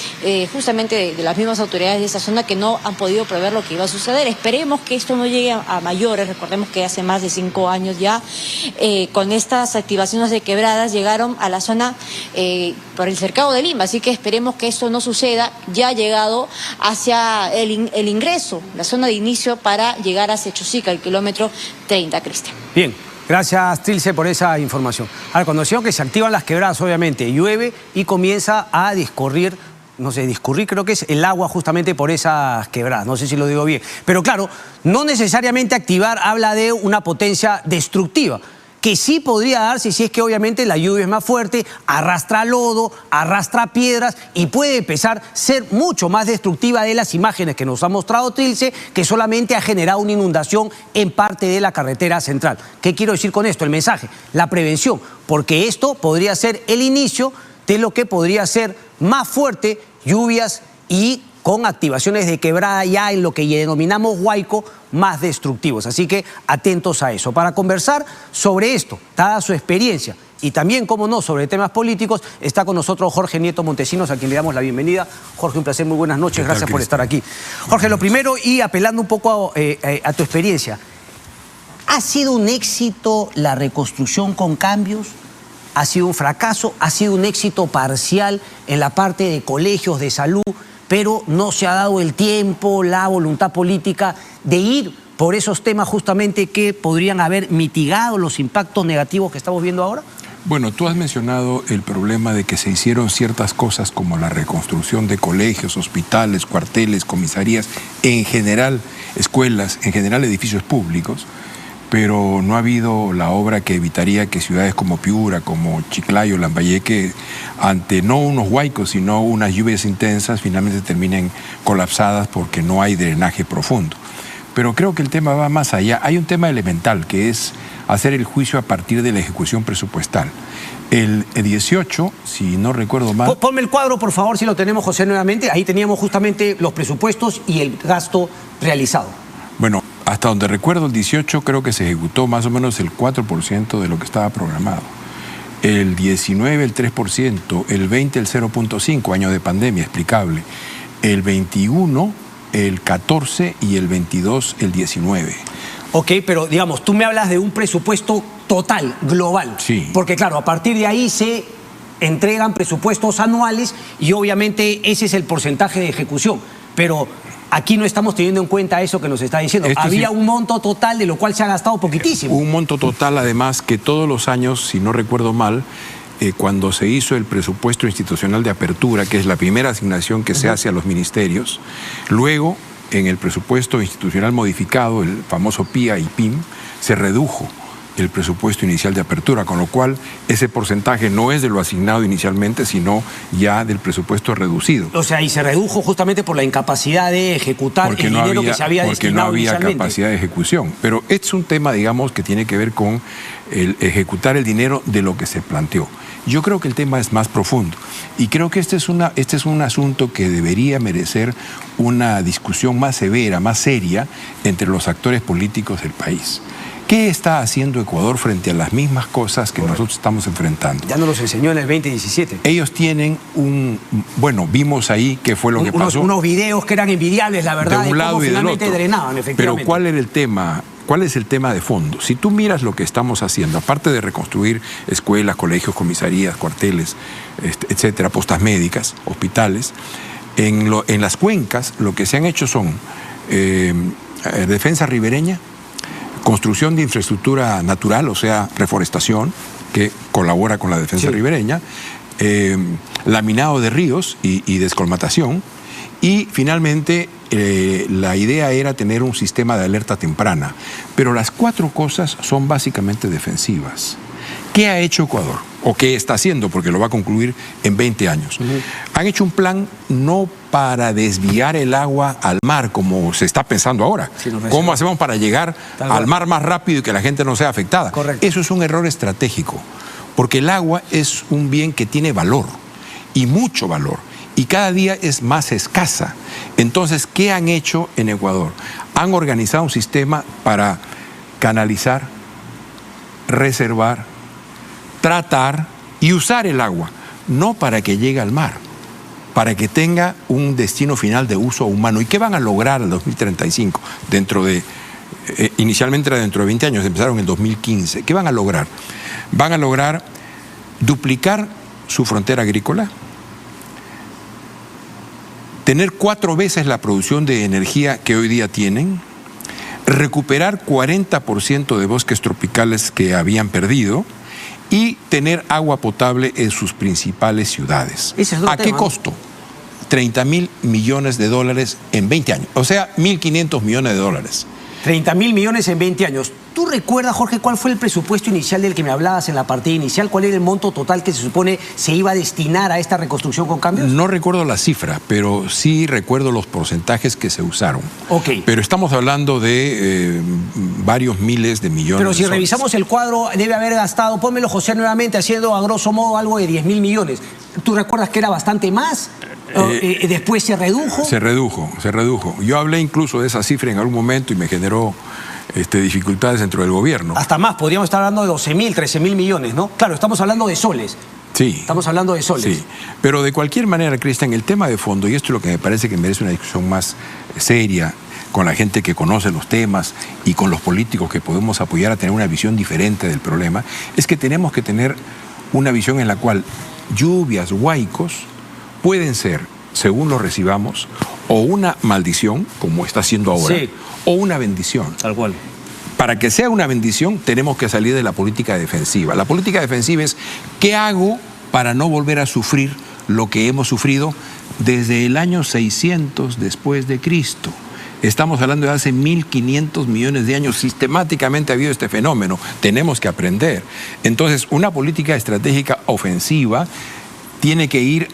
justamente de las mismas autoridades de esa zona que no han podido prever lo que iba a suceder. Esperemos que esto no llegue a mayores. Recordemos que hace más de 5 años ya con estas activaciones de quebradas llegaron a la zona por el cercado de Lima, así que esperemos que esto no suceda. Ya ha llegado hacia el ingreso, la zona de inicio para llegar hacia Chosica, el kilómetro 30, Cristian. Bien, gracias Trilce por esa información. Ahora, cuando decimos que se activan las quebradas, obviamente llueve y comienza a discurrir, creo que es el agua justamente por esas quebradas, no sé si lo digo bien. Pero claro, no necesariamente activar habla de una potencia destructiva, que sí podría darse si es que obviamente la lluvia es más fuerte, arrastra lodo, arrastra piedras y puede empezar a ser mucho más destructiva de las imágenes que nos ha mostrado Trilce, que solamente ha generado una inundación en parte de la carretera central. ¿Qué quiero decir con esto? El mensaje, la prevención, porque esto podría ser el inicio de lo que podría ser más fuerte, lluvias y con activaciones de quebrada ya en lo que denominamos huaico más destructivos. Así que atentos a eso. Para conversar sobre esto, dada su experiencia y también, como no, sobre temas políticos, está con nosotros Jorge Nieto Montesinos, a quien le damos la bienvenida. Jorge, un placer, muy buenas noches, gracias por estar aquí. Jorge, lo primero, y apelando un poco a tu experiencia, ¿ha sido un éxito la reconstrucción con cambios? ¿Ha sido un fracaso? ¿Ha sido un éxito parcial en la parte de colegios, de salud, pero no se ha dado el tiempo, la voluntad política de ir por esos temas justamente que podrían haber mitigado los impactos negativos que estamos viendo ahora? Bueno, tú has mencionado el problema de que se hicieron ciertas cosas como la reconstrucción de colegios, hospitales, cuarteles, comisarías, en general escuelas, en general edificios públicos, pero no ha habido la obra que evitaría que ciudades como Piura, como Chiclayo, Lambayeque, ante no unos huaicos, sino unas lluvias intensas, finalmente terminen colapsadas porque no hay drenaje profundo. Pero creo que el tema va más allá. Hay un tema elemental, que es hacer el juicio a partir de la ejecución presupuestal. El 18, si no recuerdo mal... Ponme el cuadro, por favor, si lo tenemos, José, nuevamente. Ahí teníamos justamente los presupuestos y el gasto realizado. Bueno, hasta donde recuerdo, el 18 creo que se ejecutó más o menos el 4% de lo que estaba programado. El 19 el 3%, el 20 el 0.5%, año de pandemia, explicable. El 21 el 14 y el 22 el 19. Ok, pero digamos, tú me hablas de un presupuesto total, global. Sí. Porque claro, a partir de ahí se entregan presupuestos anuales y obviamente ese es el porcentaje de ejecución. Pero aquí no estamos teniendo en cuenta eso que nos está diciendo. Había un monto total de lo cual se ha gastado poquitísimo. Un monto total, además, que todos los años, si no recuerdo mal, cuando se hizo el presupuesto institucional de apertura, que es la primera asignación que se hace a los ministerios, luego, en el presupuesto institucional modificado, el famoso PIA y PIM, se redujo el presupuesto inicial de apertura, con lo cual ese porcentaje no es de lo asignado inicialmente, sino ya del presupuesto reducido. O sea, y se redujo justamente por la incapacidad de ejecutar el dinero que se había destinado inicialmente. Porque no había capacidad de ejecución. Pero es un tema, digamos, que tiene que ver con el ejecutar el dinero de lo que se planteó. Yo creo que el tema es más profundo y creo que este es un asunto que debería merecer una discusión más severa, más seria entre los actores políticos del país. ¿Qué está haciendo Ecuador frente a las mismas cosas que nosotros estamos enfrentando? Ya nos los enseñó en el 2017. Ellos tienen vimos ahí qué fue lo que pasó. Unos videos que eran envidiables, la verdad, de un lado cómo y del finalmente otro. drenaban, efectivamente. Pero ¿cuál era el tema? ¿Cuál es el tema de fondo? Si tú miras lo que estamos haciendo, aparte de reconstruir escuelas, colegios, comisarías, cuarteles, etcétera, postas médicas, hospitales, en las cuencas lo que se han hecho son defensa ribereña, construcción de infraestructura natural, o sea, reforestación, que colabora con la defensa ribereña, laminado de ríos y descolmatación, y finalmente la idea era tener un sistema de alerta temprana. Pero las 4 cosas son básicamente defensivas. ¿Qué ha hecho Ecuador? ¿O qué está haciendo? Porque lo va a concluir en 20 años. Han hecho un plan no para desviar el agua al mar, como se está pensando ahora. Sí, ¿Cómo hacemos para llegar al mar más rápido y que la gente no sea afectada? Correcto. Eso es un error estratégico, porque el agua es un bien que tiene valor, y mucho valor, y cada día es más escasa. Entonces, ¿qué han hecho en Ecuador? Han organizado un sistema para canalizar, reservar, tratar y usar el agua, no para que llegue al mar, para que tenga un destino final de uso humano. ¿Y qué van a lograr al 2035? Inicialmente era dentro de 20 años, empezaron en 2015. ¿Qué van a lograr? Van a lograr duplicar su frontera agrícola, tener 4 veces la producción de energía que hoy día tienen, recuperar 40% de bosques tropicales que habían perdido y tener agua potable en sus principales ciudades. ¿A qué costo? 30.000 millones de dólares en 20 años, o sea, 1.500 millones de dólares. 30.000 millones en 20 años. ¿Tú recuerdas, Jorge, cuál fue el presupuesto inicial del que me hablabas en la partida inicial? ¿Cuál era el monto total que se supone se iba a destinar a esta reconstrucción con cambios? No recuerdo la cifra, pero sí recuerdo los porcentajes que se usaron. Ok. Pero estamos hablando de varios miles de millones Pero de si soles. revisamos el cuadro, debe haber gastado, pónmelo, José, nuevamente, haciendo a grosso modo algo de 10.000 millones. ¿Tú recuerdas que era bastante más? ¿Después se redujo? Se redujo. Yo hablé incluso de esa cifra en algún momento y me generó dificultades dentro del gobierno. Hasta más, podríamos estar hablando de 12.000, 13.000 millones, ¿no? Claro, estamos hablando de soles. Sí. Estamos hablando de soles. Sí, pero de cualquier manera, Cristian, el tema de fondo, y esto es lo que me parece que merece una discusión más seria, con la gente que conoce los temas y con los políticos que podemos apoyar a tener una visión diferente del problema, es que tenemos que tener una visión en la cual lluvias, huaicos, pueden ser, según lo recibamos, o una maldición, como está haciendo ahora, sí, o una bendición. Tal cual. Para que sea una bendición, tenemos que salir de la política defensiva. La política defensiva es, ¿qué hago para no volver a sufrir lo que hemos sufrido desde el año 600 después de Cristo? Estamos hablando de hace 1.500 millones de años. Sistemáticamente ha habido este fenómeno. Tenemos que aprender. Entonces, una política estratégica ofensiva tiene que ir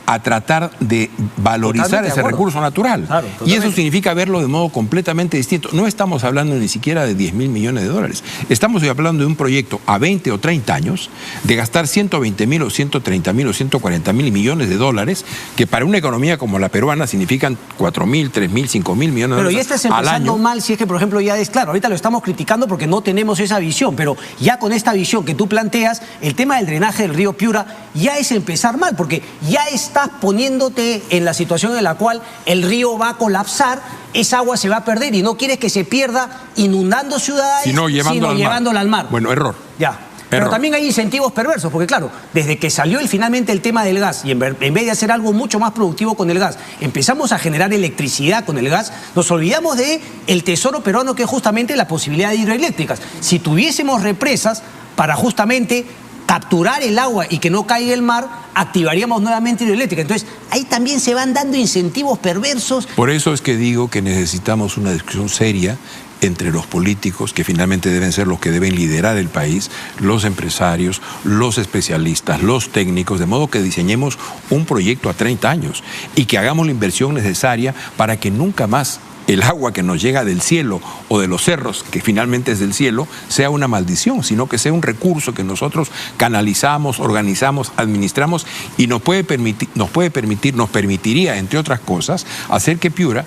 a tratar de valorizar ese recurso natural. Claro, y eso significa verlo de modo completamente distinto. No estamos hablando ni siquiera de 10.000 millones de dólares. Estamos hablando de un proyecto a 20 o 30 años de gastar 120.000 o 130.000 o 140.000 millones de dólares, que para una economía como la peruana significan 4.000, 3.000, 5.000 millones de dólares al año. Pero ya estás empezando mal si es que, por ejemplo, ya es claro, ahorita lo estamos criticando porque no tenemos esa visión, pero ya con esta visión que tú planteas, el tema del drenaje del río Piura ya es empezar mal, porque ya estás poniéndote en la situación en la cual el río va a colapsar, esa agua se va a perder y no quieres que se pierda inundando ciudades, sino llevándola al mar. Bueno, error. Ya. Pero también hay incentivos perversos, porque claro, desde que salió finalmente el tema del gas y en vez de hacer algo mucho más productivo con el gas, empezamos a generar electricidad con el gas, nos olvidamos de el tesoro peruano, que es justamente la posibilidad de hidroeléctricas. Si tuviésemos represas para justamente capturar el agua y que no caiga el mar, activaríamos nuevamente hidroeléctrica. Entonces, ahí también se van dando incentivos perversos. Por eso es que digo que necesitamos una discusión seria entre los políticos, que finalmente deben ser los que deben liderar el país, los empresarios, los especialistas, los técnicos, de modo que diseñemos un proyecto a 30 años y que hagamos la inversión necesaria para que nunca más el agua que nos llega del cielo o de los cerros, que finalmente es del cielo, sea una maldición, sino que sea un recurso que nosotros canalizamos, organizamos, administramos y nos permitiría, entre otras cosas, hacer que Piura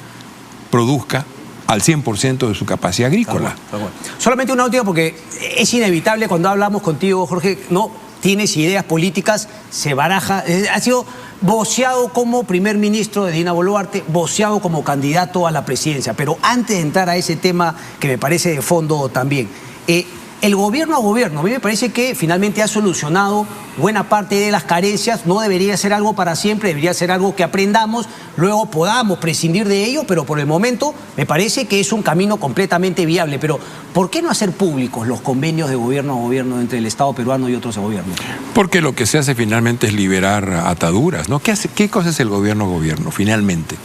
produzca al 100% de su capacidad agrícola. Solamente una última, porque es inevitable cuando hablamos contigo, Jorge, no tienes ideas políticas, se baraja, ha sido voceado como primer ministro de Dina Boluarte, voceado como candidato a la presidencia. Pero antes de entrar a ese tema que me parece de fondo también, el gobierno a gobierno, a mí me parece que finalmente ha solucionado buena parte de las carencias. No debería ser algo para siempre, debería ser algo que aprendamos, luego podamos prescindir de ello, pero por el momento me parece que es un camino completamente viable. Pero ¿por qué no hacer públicos los convenios de gobierno a gobierno entre el Estado peruano y otros gobiernos? Porque lo que se hace finalmente es liberar ataduras, ¿no? ¿Qué cosa es el gobierno a gobierno finalmente?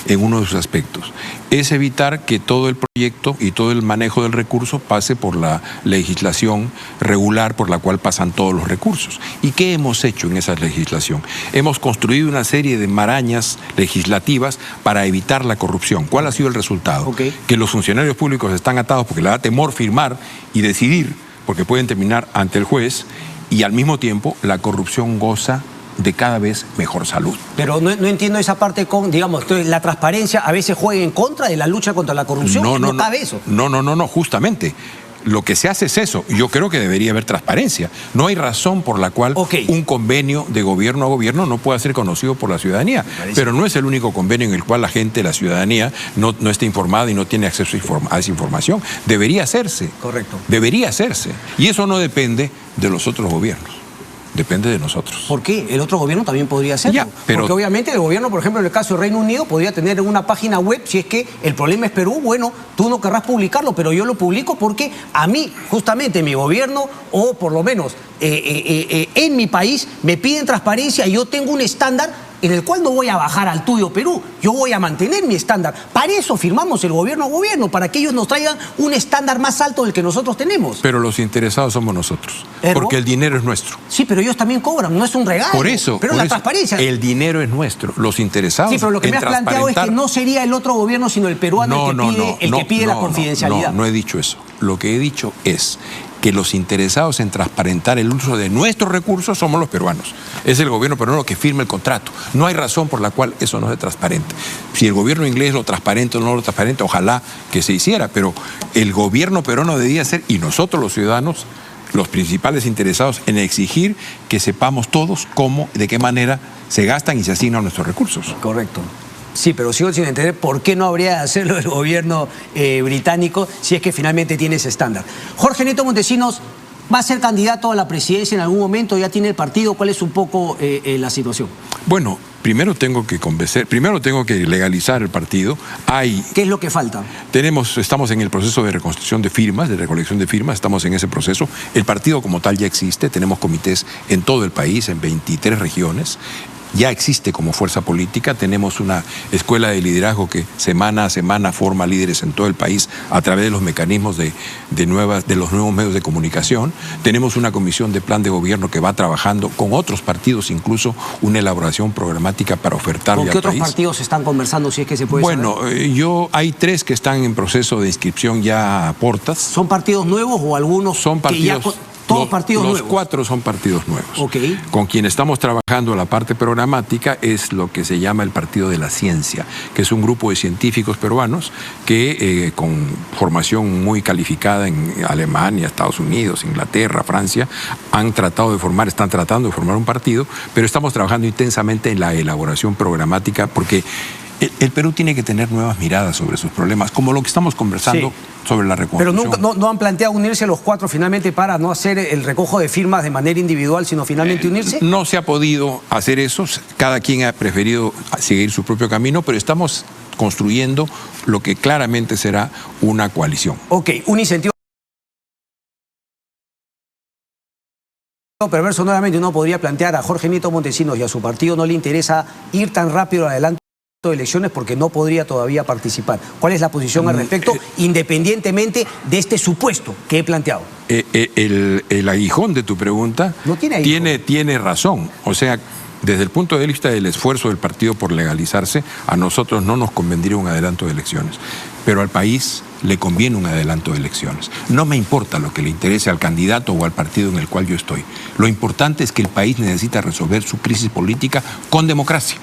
en uno de sus aspectos. Es evitar que todo el proyecto y todo el manejo del recurso pase por la legislación regular por la cual pasan todos los recursos. ¿Y qué hemos hecho en esa legislación? Hemos construido una serie de marañas legislativas para evitar la corrupción. ¿Cuál ha sido el resultado? Que los funcionarios públicos están atados porque les da temor firmar y decidir, porque pueden terminar ante el juez, y al mismo tiempo la corrupción goza de cada vez mejor salud. Pero no entiendo esa parte con, digamos, la transparencia a veces juega en contra de la lucha contra la corrupción. No cabe eso. No, justamente. Lo que se hace es eso. Yo creo que debería haber transparencia. No hay razón por la cual un convenio de gobierno a gobierno no pueda ser conocido por la ciudadanía. Pero no es el único convenio en el cual la gente, la ciudadanía, no está informada y no tiene acceso a esa información. Debería hacerse. Correcto. Debería hacerse. Y eso no depende de los otros gobiernos. Depende de nosotros. ¿Por qué? El otro gobierno también podría hacerlo. Porque obviamente el gobierno, por ejemplo, en el caso del Reino Unido, podría tener una página web, si es que el problema es Perú, bueno, tú no querrás publicarlo, pero yo lo publico porque a mí, justamente, mi gobierno, o por lo menos en mi país, me piden transparencia y yo tengo un estándar en el cual no voy a bajar al tuyo Perú, yo voy a mantener mi estándar. Para eso firmamos el gobierno a gobierno, para que ellos nos traigan un estándar más alto del que nosotros tenemos. Pero los interesados somos nosotros, porque el dinero es nuestro. Sí, pero ellos también cobran, no es un regalo. Por eso. Pero la transparencia. El dinero es nuestro, los interesados. Sí, pero lo que me has planteado es que no sería el otro gobierno, sino el peruano el que pide la confidencialidad. No he dicho eso. Lo que he dicho es que los interesados en transparentar el uso de nuestros recursos somos los peruanos. Es el gobierno peruano que firma el contrato. No hay razón por la cual eso no se transparente. Si el gobierno inglés lo transparente o no lo transparente, ojalá que se hiciera, pero el gobierno peruano debería ser, y nosotros los ciudadanos, los principales interesados en exigir que sepamos todos cómo, de qué manera se gastan y se asignan nuestros recursos. Correcto. Sí, pero sigo sin entender por qué no habría de hacerlo el gobierno británico si es que finalmente tiene ese estándar. Jorge Nieto Montesinos, ¿va a ser candidato a la presidencia en algún momento? ¿Ya tiene el partido? ¿Cuál es un poco la situación? Bueno, primero tengo que legalizar el partido. ¿Qué es lo que falta? Estamos en el proceso de reconstrucción de firmas, de recolección de firmas, estamos en ese proceso. El partido como tal ya existe, tenemos comités en todo el país, en 23 regiones. Ya existe como fuerza política, tenemos una escuela de liderazgo que semana a semana forma líderes en todo el país a través de los mecanismos de los nuevos medios de comunicación. Tenemos una comisión de plan de gobierno que va trabajando con otros partidos, incluso una elaboración programática para ofertarle al país. ¿Con qué otros partidos están conversando, si es que se puede saber? Hay 3 que están en proceso de inscripción ya a portas. ¿Son partidos nuevos o algunos son partidos que ya... ¿Todos partidos nuevos? Los 4 son partidos nuevos. Con quien estamos trabajando la parte programática es lo que se llama el Partido de la Ciencia, que es un grupo de científicos peruanos que con formación muy calificada en Alemania, Estados Unidos, Inglaterra, Francia, están tratando de formar un partido, pero estamos trabajando intensamente en la elaboración programática porque el Perú tiene que tener nuevas miradas sobre sus problemas, como lo que estamos conversando sobre la reconstrucción. Pero no han planteado unirse los 4 finalmente para no hacer el recojo de firmas de manera individual, sino finalmente unirse. No se ha podido hacer eso, cada quien ha preferido seguir su propio camino, pero estamos construyendo lo que claramente será una coalición. Un incentivo perverso nuevamente uno podría plantear a Jorge Nieto Montesinos y a su partido no le interesa ir tan rápido adelante de elecciones porque no podría todavía participar. ¿Cuál es la posición al respecto, independientemente de este supuesto que he planteado? El aguijón de tu pregunta no tiene razón. O sea, desde el punto de vista del esfuerzo del partido por legalizarse, a nosotros no nos convendría un adelanto de elecciones, pero al país le conviene un adelanto de elecciones. No me importa lo que le interese al candidato o al partido en el cual yo estoy. Lo importante es que el país necesita resolver su crisis política con democracia.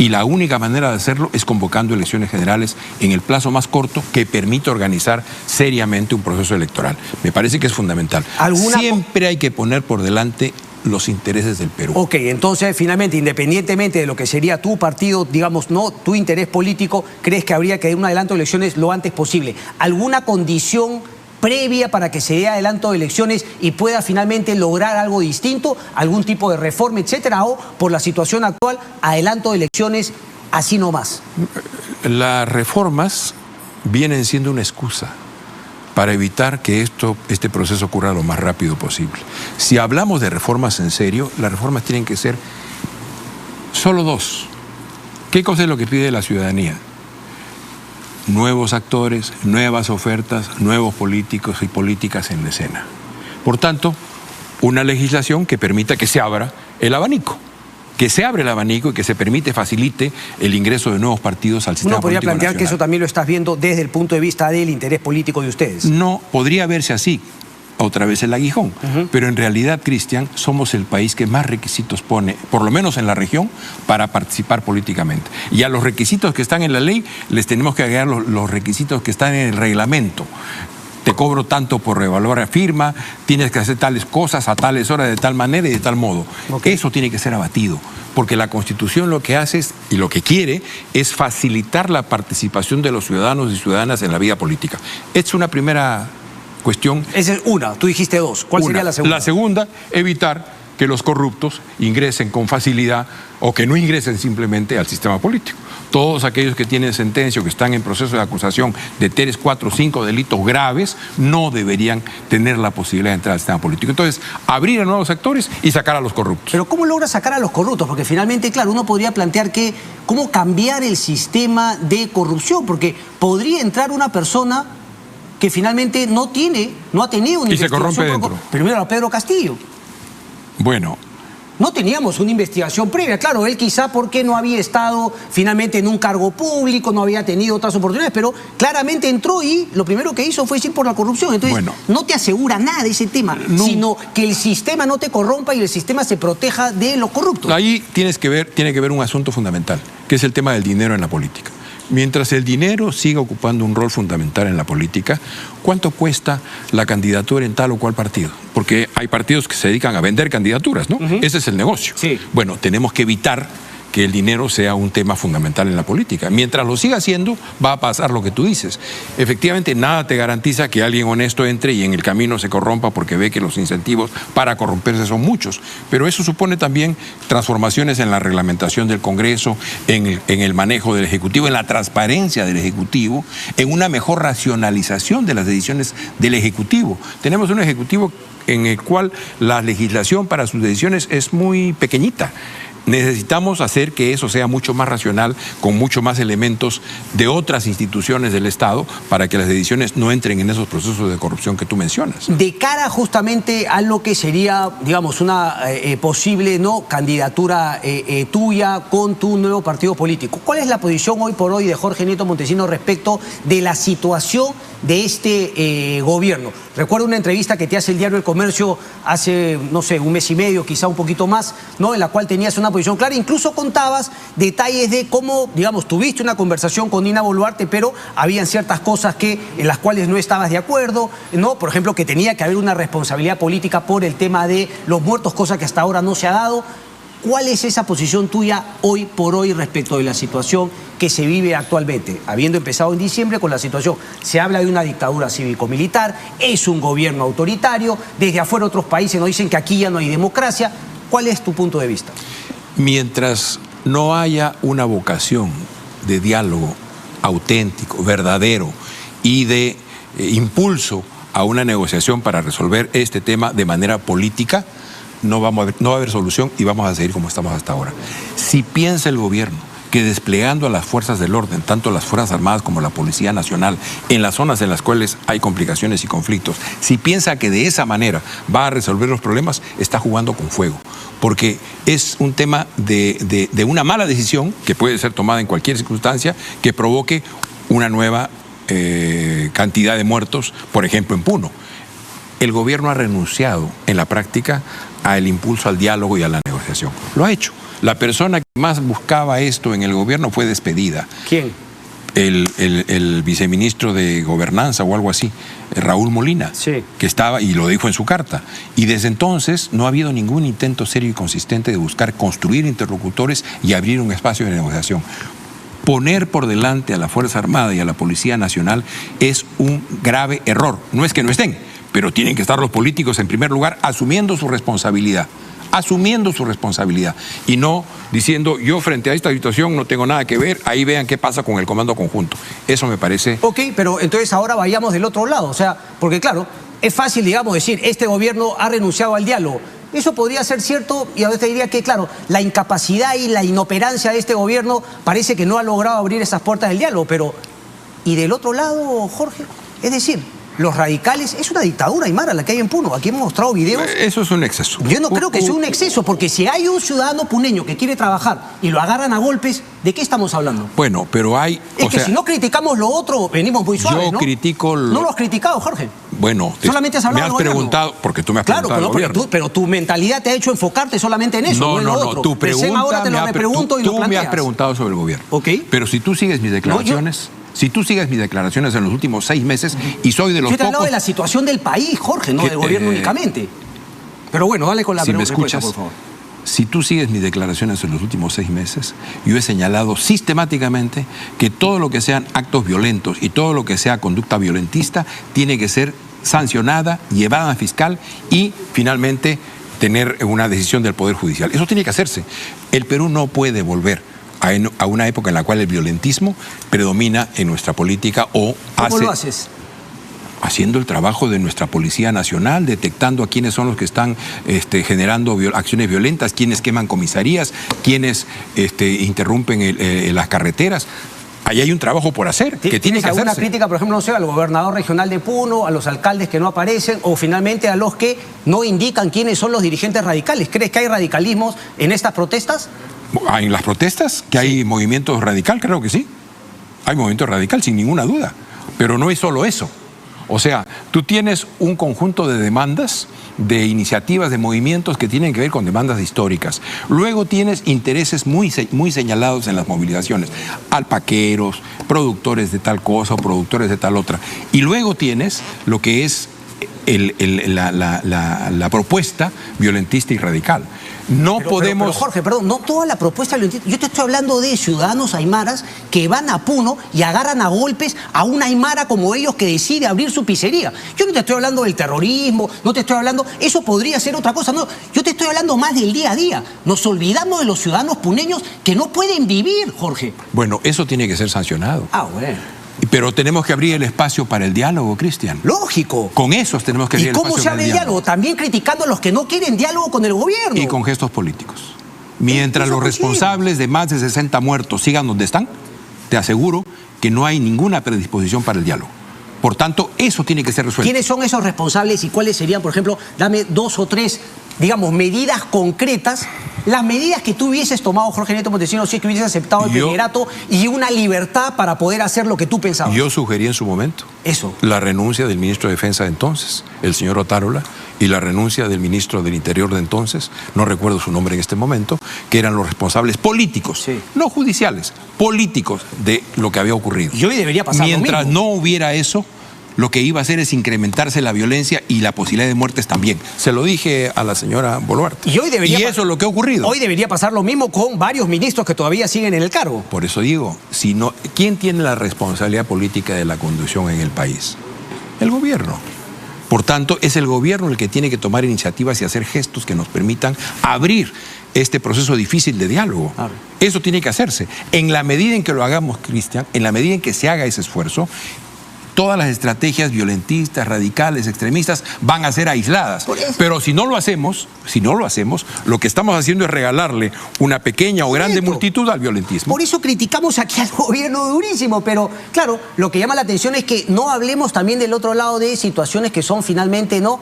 Y la única manera de hacerlo es convocando elecciones generales en el plazo más corto que permita organizar seriamente un proceso electoral. Me parece que es fundamental. Siempre hay que poner por delante los intereses del Perú. Entonces, finalmente, independientemente de lo que sería tu partido, digamos, no tu interés político, ¿crees que habría que dar un adelanto de elecciones lo antes posible? ¿Alguna condición previa para que se dé adelanto de elecciones y pueda finalmente lograr algo distinto, algún tipo de reforma, etcétera, o por la situación actual, adelanto de elecciones así nomás? Las reformas vienen siendo una excusa para evitar que este proceso ocurra lo más rápido posible. Si hablamos de reformas en serio, las reformas tienen que ser solo 2. ¿Qué cosa es lo que pide la ciudadanía? nuevos actores, nuevas ofertas, nuevos políticos y políticas en la escena. Por tanto, una legislación que permita que se abra el abanico. Que se abre el abanico y que se facilite el ingreso de nuevos partidos al sistema político. Uno podría plantear nacional. que eso también lo estás viendo desde el punto de vista del interés político de ustedes. No, podría verse así, otra vez el aguijón. Pero en realidad, Cristian, somos el país que más requisitos pone, por lo menos en la región, para participar políticamente. Y a los requisitos que están en la ley, les tenemos que agregar los requisitos que están en el reglamento. Te cobro tanto por revaluar firma, tienes que hacer tales cosas a tales horas, de tal manera y de tal modo. Okay. Eso tiene que ser abatido, porque la Constitución lo que hace y lo que quiere es facilitar la participación de los ciudadanos y ciudadanas en la vida política. Es una primera cuestión. Esa es una, tú dijiste dos. ¿Cuál sería la segunda? La segunda, evitar que los corruptos ingresen con facilidad o que no ingresen simplemente al sistema político. Todos aquellos que tienen sentencia o que están en proceso de acusación de 3, 4, 5 delitos graves no deberían tener la posibilidad de entrar al sistema político. Entonces, abrir a nuevos actores y sacar a los corruptos. Pero ¿cómo logra sacar a los corruptos? Porque finalmente, claro, uno podría plantear que cómo cambiar el sistema de corrupción, porque podría entrar una persona que finalmente no ha tenido una investigación. Y se corrompe dentro. Pero mira a Pedro Castillo. Bueno. No teníamos una investigación previa. Claro, él quizá porque no había estado finalmente en un cargo público, no había tenido otras oportunidades, pero claramente entró y lo primero que hizo fue ir por la corrupción. Entonces, no te asegura nada de ese tema, sino que el sistema no te corrompa y el sistema se proteja de los corruptos. Ahí tiene que ver un asunto fundamental, que es el tema del dinero en la política. Mientras el dinero siga ocupando un rol fundamental en la política, ¿cuánto cuesta la candidatura en tal o cual partido? Porque hay partidos que se dedican a vender candidaturas, ¿no? Ese es el negocio. Sí. Bueno, tenemos que evitar que el dinero sea un tema fundamental en la política. Mientras lo siga haciendo, va a pasar lo que tú dices. Efectivamente, nada te garantiza que alguien honesto entre y en el camino se corrompa porque ve que los incentivos para corromperse son muchos. Pero eso supone también transformaciones en la reglamentación del Congreso, en el manejo del Ejecutivo, en la transparencia del Ejecutivo, en una mejor racionalización de las decisiones del Ejecutivo. Tenemos un Ejecutivo en el cual la legislación para sus decisiones es muy pequeñita. Necesitamos hacer que eso sea mucho más racional, con mucho más elementos de otras instituciones del Estado, para que las decisiones no entren en esos procesos de corrupción que tú mencionas. De cara justamente a lo que sería, digamos, una posible candidatura tuya con tu nuevo partido político, ¿cuál es la posición hoy por hoy de Jorge Nieto Montesinos respecto de la situación de este gobierno? Recuerdo una entrevista que te hace el diario El Comercio hace, no sé, un mes y medio, quizá un poquito más, ¿no? En la cual tenías una posición clara, incluso contabas detalles de cómo, digamos, tuviste una conversación con Dina Boluarte, pero habían ciertas cosas en las cuales no estabas de acuerdo, ¿no? Por ejemplo, que tenía que haber una responsabilidad política por el tema de los muertos, cosa que hasta ahora no se ha dado. ¿Cuál es esa posición tuya hoy por hoy respecto de la situación que se vive actualmente? Habiendo empezado en diciembre con la situación, se habla de una dictadura cívico-militar, es un gobierno autoritario, desde afuera otros países nos dicen que aquí ya no hay democracia. ¿Cuál es tu punto de vista? Mientras no haya una vocación de diálogo auténtico, verdadero y de impulso a una negociación para resolver este tema de manera política, no va a haber solución y vamos a seguir como estamos hasta ahora. Si piensa el gobierno que desplegando a las fuerzas del orden, tanto las Fuerzas Armadas como la Policía Nacional, en las zonas en las cuales hay complicaciones y conflictos, si piensa que de esa manera va a resolver los problemas, está jugando con fuego. Porque es un tema de una mala decisión, que puede ser tomada en cualquier circunstancia, que provoque una nueva cantidad de muertos, por ejemplo en Puno. El gobierno ha renunciado en la práctica al impulso al diálogo y a la negociación. Lo ha hecho. La persona que más buscaba esto en el gobierno fue despedida. ¿Quién? El viceministro de Gobernanza o algo así, Raúl Molina, sí, que estaba, y lo dijo en su carta. Y desde entonces no ha habido ningún intento serio y consistente de buscar construir interlocutores y abrir un espacio de negociación. Poner por delante a la Fuerza Armada y a la Policía Nacional es un grave error. No es que no estén, pero tienen que estar los políticos en primer lugar asumiendo su responsabilidad. Y no diciendo yo frente a esta situación no tengo nada que ver, ahí vean qué pasa con el comando conjunto. Eso me parece... Ok, pero entonces ahora vayamos del otro lado, o sea, porque claro, es fácil, digamos, decir, este gobierno ha renunciado al diálogo. Eso podría ser cierto y a veces diría que, claro, la incapacidad y la inoperancia de este gobierno parece que no ha logrado abrir esas puertas del diálogo, pero y del otro lado, Jorge, es decir, los radicales, es una dictadura aymara la que hay en Puno. Aquí hemos mostrado videos. Eso es un exceso. Yo no creo que sea un exceso, porque si hay un ciudadano puneño que quiere trabajar y lo agarran a golpes, ¿de qué estamos hablando? Bueno, pero hay... Es que si no criticamos lo otro, venimos muy suaves, ¿no? Critico... No lo has criticado, Jorge. Bueno, solamente has hablado me has preguntado, porque tú me has preguntado al gobierno. Pero tu mentalidad te ha hecho enfocarte solamente en eso, No, tu pregunta... Ahora te lo repregunto y lo planteas. Tú me has preguntado sobre el gobierno. Ok. Pero si tú sigues mis declaraciones... Si tú sigues mis declaraciones en los últimos 6 meses y soy de los pocos... Yo te he hablado de la situación del país, Jorge, no del gobierno únicamente. Pero bueno, dale con la pregunta. Si me escuchas, por favor. Si tú sigues mis declaraciones en los últimos 6 meses, yo he señalado sistemáticamente que todo lo que sean actos violentos y todo lo que sea conducta violentista tiene que ser sancionada, llevada a fiscal y finalmente tener una decisión del Poder Judicial. Eso tiene que hacerse. El Perú no puede volver a una época en la cual el violentismo predomina en nuestra política o ¿Cómo lo haces? Haciendo el trabajo de nuestra Policía Nacional, detectando a quiénes son los que están generando acciones violentas, quiénes queman comisarías, quiénes interrumpen las carreteras. Ahí hay un trabajo por hacer, que tiene que hacerse. ¿Alguna crítica, por ejemplo, no sé, al gobernador regional de Puno, a los alcaldes que no aparecen, o finalmente a los que no indican quiénes son los dirigentes radicales? ¿Crees que hay radicalismos en estas protestas? En las protestas, que hay movimiento radical, creo que sí. Hay movimiento radical, sin ninguna duda. Pero no es solo eso. O sea, tú tienes un conjunto de demandas, de iniciativas, de movimientos que tienen que ver con demandas históricas. Luego tienes intereses muy señalados en las movilizaciones. Alpaqueros, productores de tal cosa o productores de tal otra. Y luego tienes lo que es la propuesta violentista y radical. Pero Jorge, perdón, no toda la propuesta violentista. Yo te estoy hablando de ciudadanos aymaras que van a Puno y agarran a golpes a una aymara como ellos que decide abrir su pizzería. Yo no te estoy hablando del terrorismo, no te estoy hablando... Eso podría ser otra cosa, no. Yo te estoy hablando más del día a día. Nos olvidamos de los ciudadanos puneños que no pueden vivir, Jorge. Bueno, eso tiene que ser sancionado. Bueno. Pero tenemos que abrir el espacio para el diálogo, Cristian. Lógico. Con esos tenemos que abrir el espacio para el diálogo. ¿Y cómo se abre el diálogo? También criticando a los que no quieren diálogo con el gobierno. Y con gestos políticos. Mientras los responsables de más de 60 muertos sigan donde están, te aseguro que no hay ninguna predisposición para el diálogo. Por tanto, eso tiene que ser resuelto. ¿Quiénes son esos responsables y cuáles serían, por ejemplo, dame 2 o 3, digamos, medidas concretas, las medidas que tú hubieses tomado, Jorge Nieto Montesinos, si es que hubieses aceptado el primerato y una libertad para poder hacer lo que tú pensabas? Yo sugerí en su momento la renuncia del ministro de Defensa de entonces, el señor Otárola, y la renuncia del ministro del Interior de entonces, no recuerdo su nombre en este momento, que eran los responsables políticos, no judiciales, políticos de lo que había ocurrido. Y hoy debería pasar Mientras no hubiera eso, lo que iba a hacer es incrementarse la violencia y la posibilidad de muertes también. Se lo dije a la señora Boluarte. Y eso es lo que ha ocurrido. Hoy debería pasar lo mismo con varios ministros que todavía siguen en el cargo. Por eso digo, ¿quién tiene la responsabilidad política de la conducción en el país? El gobierno. Por tanto, es el gobierno el que tiene que tomar iniciativas y hacer gestos que nos permitan abrir este proceso difícil de diálogo. Eso tiene que hacerse. En la medida en que lo hagamos, Cristian, en la medida en que se haga ese esfuerzo, todas las estrategias violentistas, radicales, extremistas van a ser aisladas. Pero si no lo hacemos, lo que estamos haciendo es regalarle una pequeña o grande multitud al violentismo. Por eso criticamos aquí al gobierno durísimo, pero claro, lo que llama la atención es que no hablemos también del otro lado de situaciones que son finalmente no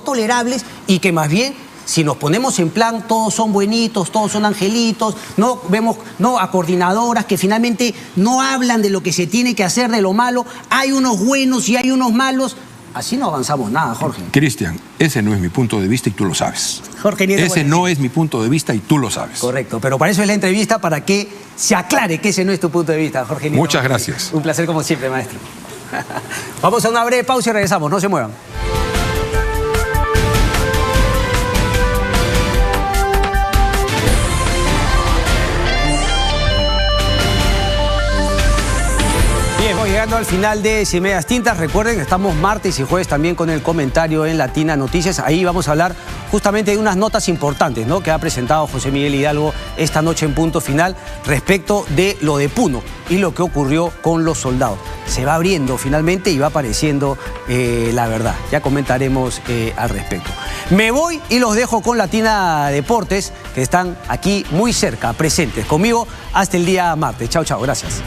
tolerables y que más bien, si nos ponemos en plan, todos son buenitos, todos son angelitos, no vemos a coordinadoras que finalmente no hablan de lo que se tiene que hacer, de lo malo, hay unos buenos y hay unos malos, así no avanzamos nada, Jorge. Cristian, ese no es mi punto de vista y tú lo sabes. Jorge Nieto, ese no es mi punto de vista y tú lo sabes. Correcto, pero para eso es la entrevista, para que se aclare que ese no es tu punto de vista, Jorge Nieto. Muchas gracias. Un placer como siempre, maestro. Vamos a una breve pausa y regresamos, no se muevan. Llegando al final de Sin Medias Tintas, recuerden que estamos martes y jueves también con el comentario en Latina Noticias. Ahí vamos a hablar justamente de unas notas importantes, ¿no?, que ha presentado José Miguel Hidalgo esta noche en Punto Final respecto de lo de Puno y lo que ocurrió con los soldados. Se va abriendo finalmente y va apareciendo la verdad. Ya comentaremos al respecto. Me voy y los dejo con Latina Deportes, que están aquí muy cerca, presentes conmigo hasta el día martes. Chao, chao. Gracias.